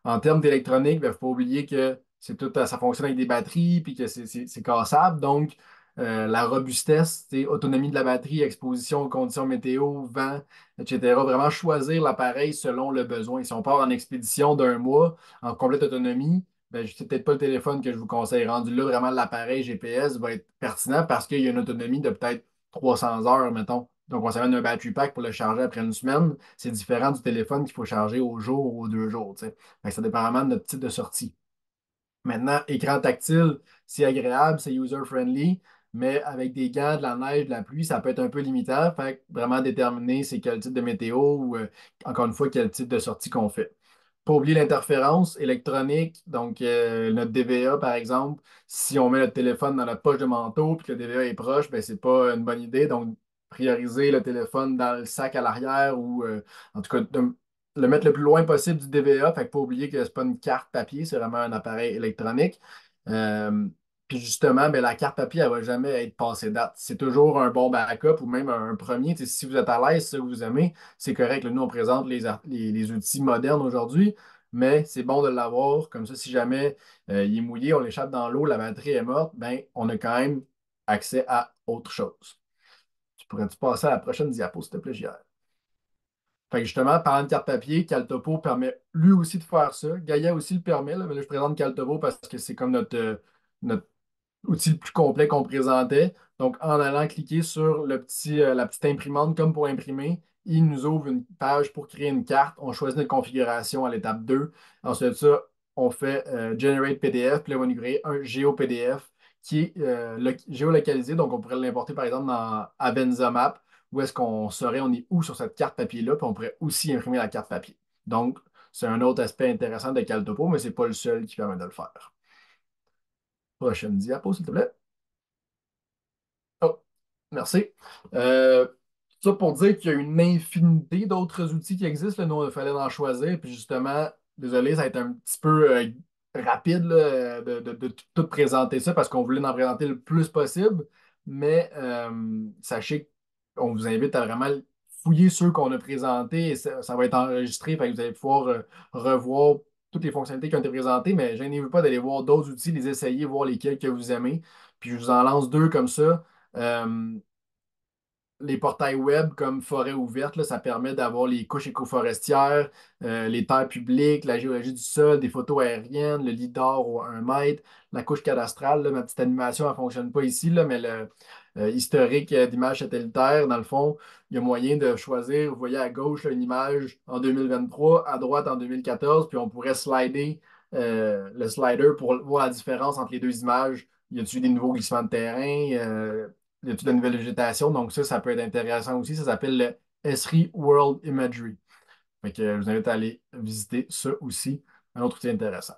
Speaker 2: En termes d'électronique, il ne faut pas oublier que ça fonctionne avec des batteries puis que c'est cassable. Donc, la robustesse, autonomie de la batterie, exposition aux conditions météo, vent, etc. Vraiment choisir l'appareil selon le besoin. Si on part en expédition d'un mois en complète autonomie, ben, c'est peut-être pas le téléphone que je vous conseille. Rendu là, vraiment, l'appareil GPS va être pertinent parce qu'il y a une autonomie de peut-être 300 heures, mettons. Donc, on s'amène un battery pack pour le charger après une semaine. C'est différent du téléphone qu'il faut charger au jour ou aux 2 jours. Tu sais. Fait que ça dépend vraiment de notre type de sortie. Maintenant, écran tactile, c'est agréable, c'est user-friendly, mais avec des gants, de la neige, de la pluie, ça peut être un peu limitant. Fait que vraiment déterminer c'est quel type de météo ou, encore une fois, quel type de sortie qu'on fait. Pas oublier l'interférence électronique, donc notre DVA par exemple, si on met notre téléphone dans notre poche de manteau puis que le DVA est proche, ben, c'est pas une bonne idée. Donc, prioriser le téléphone dans le sac à l'arrière ou en tout cas le mettre le plus loin possible du DVA. Fait que pas oublier que c'est pas une carte papier, c'est vraiment un appareil électronique. Euh, Puis justement, ben, la carte papier, elle va jamais être passée date. C'est toujours un bon backup ou même un premier. Tu sais, si vous êtes à l'aise, ça que vous aimez, c'est correct. Là, nous, on présente les outils modernes aujourd'hui, mais c'est bon de l'avoir. Comme ça, si jamais il est mouillé, on l'échappe dans l'eau, la batterie est morte, ben, on a quand même accès à autre chose. Tu pourrais-tu passer à la prochaine diapo, s'il te plaît, JR? Fait que justement, parlant de carte papier, Caltopo permet lui aussi de faire ça. Gaia aussi le permet, là, mais là, je présente Caltopo parce que c'est comme notre outil le plus complet qu'on présentait. Donc, en allant cliquer sur la petite imprimante comme pour imprimer, il nous ouvre une page pour créer une carte. On choisit notre configuration à l'étape 2. Ensuite de ça, on fait Generate PDF, puis là, on va nous créer un GeoPDF qui est géolocalisé. Donc, on pourrait l'importer par exemple dans Avenza Map, où est-ce qu'on saurait on est où sur cette carte papier-là, puis on pourrait aussi imprimer la carte papier. Donc, c'est un autre aspect intéressant de Caltopo, mais ce n'est pas le seul qui permet de le faire. Prochaine diapo, s'il te plaît. Oh, merci. Euh, Ça pour dire qu'il y a une infinité d'autres outils qui existent. Là. Nous, il fallait en choisir. Puis justement, désolé, ça a été un petit peu rapide là, de tout présenter ça parce qu'on voulait en présenter le plus possible. Mais sachez qu'on vous invite à vraiment fouiller ceux qu'on a présentés et ça va être enregistré. Fait que vous allez pouvoir revoir toutes les fonctionnalités qui ont été présentées. Mais gênez-vous pas d'aller voir d'autres outils, les essayer, voir lesquels que vous aimez. Puis je vous en lance deux comme ça. Euh, les portails web comme Forêt ouverte, là, ça permet d'avoir les couches écoforestières, les terres publiques, la géologie du sol, des photos aériennes, le lidar au 1 mètre, la couche cadastrale. Là, ma petite animation, elle ne fonctionne pas ici, là, mais le historique d'images satellitaires, dans le fond, il y a moyen de choisir, vous voyez à gauche là, une image en 2023, à droite en 2014, puis on pourrait slider le slider pour voir la différence entre les deux images. Y a-t-il des nouveaux glissements de terrain? Y a-t-il de la nouvelle végétation? Donc ça peut être intéressant aussi. Ça s'appelle le Esri World Imagery. Fait que, je vous invite à aller visiter ça aussi. Un autre outil intéressant.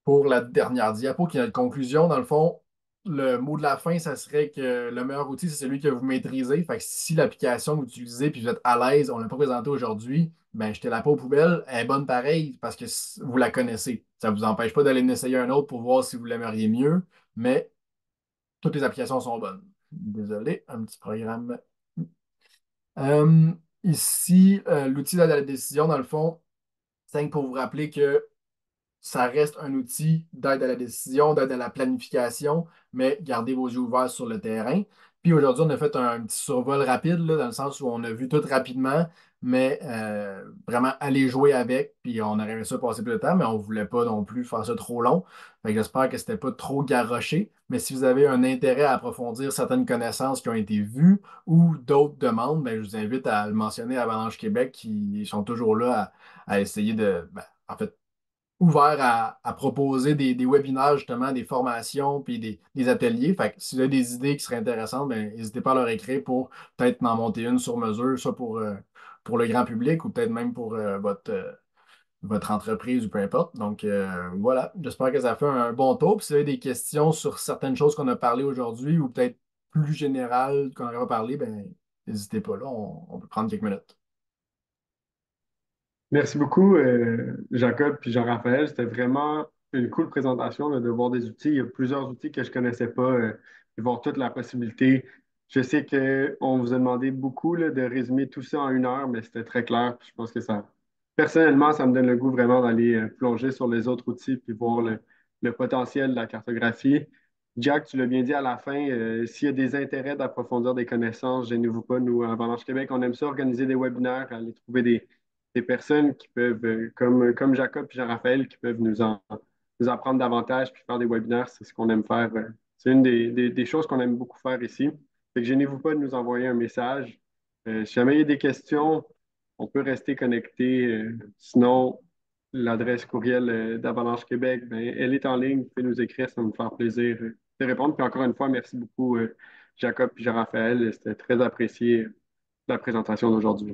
Speaker 2: Pour la dernière diapo, qui est notre conclusion, dans le fond, le mot de la fin, ça serait que le meilleur outil, c'est celui que vous maîtrisez. Fait que si l'application que vous utilisez puis vous êtes à l'aise, on ne l'a pas présentée aujourd'hui, ben jetez-la pas aux poubelles, elle est bonne pareil parce que vous la connaissez. Ça ne vous empêche pas d'aller en essayer un autre pour voir si vous l'aimeriez mieux, mais toutes les applications sont bonnes. Désolé, un petit programme. Euh, Ici, l'outil d'aide à la décision, dans le fond, c'est pour vous rappeler que ça reste un outil d'aide à la décision, d'aide à la planification, mais gardez vos yeux ouverts sur le terrain. Puis aujourd'hui, on a fait un petit survol rapide, là, dans le sens où on a vu tout rapidement, mais vraiment aller jouer avec, puis on aurait aimé ça passer plus de temps, mais on ne voulait pas non plus faire ça trop long. Fait que j'espère que ce n'était pas trop garoché, mais si vous avez un intérêt à approfondir certaines connaissances qui ont été vues ou d'autres demandes, ben, je vous invite à le mentionner à Avalanche Québec, qui sont toujours là à essayer de, ben, en fait, ouvert à proposer des webinaires, justement, des formations, puis des ateliers. Fait que si vous avez des idées qui seraient intéressantes, ben, n'hésitez pas à leur écrire pour peut-être m'en monter une sur mesure, soit pour le grand public ou peut-être même pour votre entreprise ou peu importe. Donc voilà, j'espère que ça fait un bon tour. Puis si vous avez des questions sur certaines choses qu'on a parlé aujourd'hui ou peut-être plus générales qu'on n'aurait pas parlé, ben, n'hésitez pas là, on peut prendre quelques minutes.
Speaker 1: Merci beaucoup, Jacob puis Jean-Raphaël. C'était vraiment une cool présentation là, de voir des outils. Il y a plusieurs outils que je ne connaissais pas et voir toute la possibilité. Je sais qu'on vous a demandé beaucoup là, de résumer tout ça en 1 heure, mais c'était très clair. Puis je pense que personnellement, ça me donne le goût vraiment d'aller plonger sur les autres outils puis voir le potentiel de la cartographie. Jack, tu l'as bien dit à la fin, s'il y a des intérêts d'approfondir des connaissances, gênez-vous pas, nous, à Avalanche Québec, on aime ça organiser des webinaires, aller trouver des personnes qui peuvent, comme Jacob et Jean-Raphaël, qui peuvent nous apprendre davantage, puis faire des webinaires, c'est ce qu'on aime faire. C'est une des choses qu'on aime beaucoup faire ici. Fait que gênez-vous pas de nous envoyer un message. Si jamais il y a des questions, on peut rester connecté. Sinon, l'adresse courriel d'Avalanche Québec, ben, elle est en ligne. Vous pouvez nous écrire, ça va nous faire plaisir de répondre. Puis encore une fois, merci beaucoup, Jacob et Jean-Raphaël. C'était très apprécié la présentation d'aujourd'hui.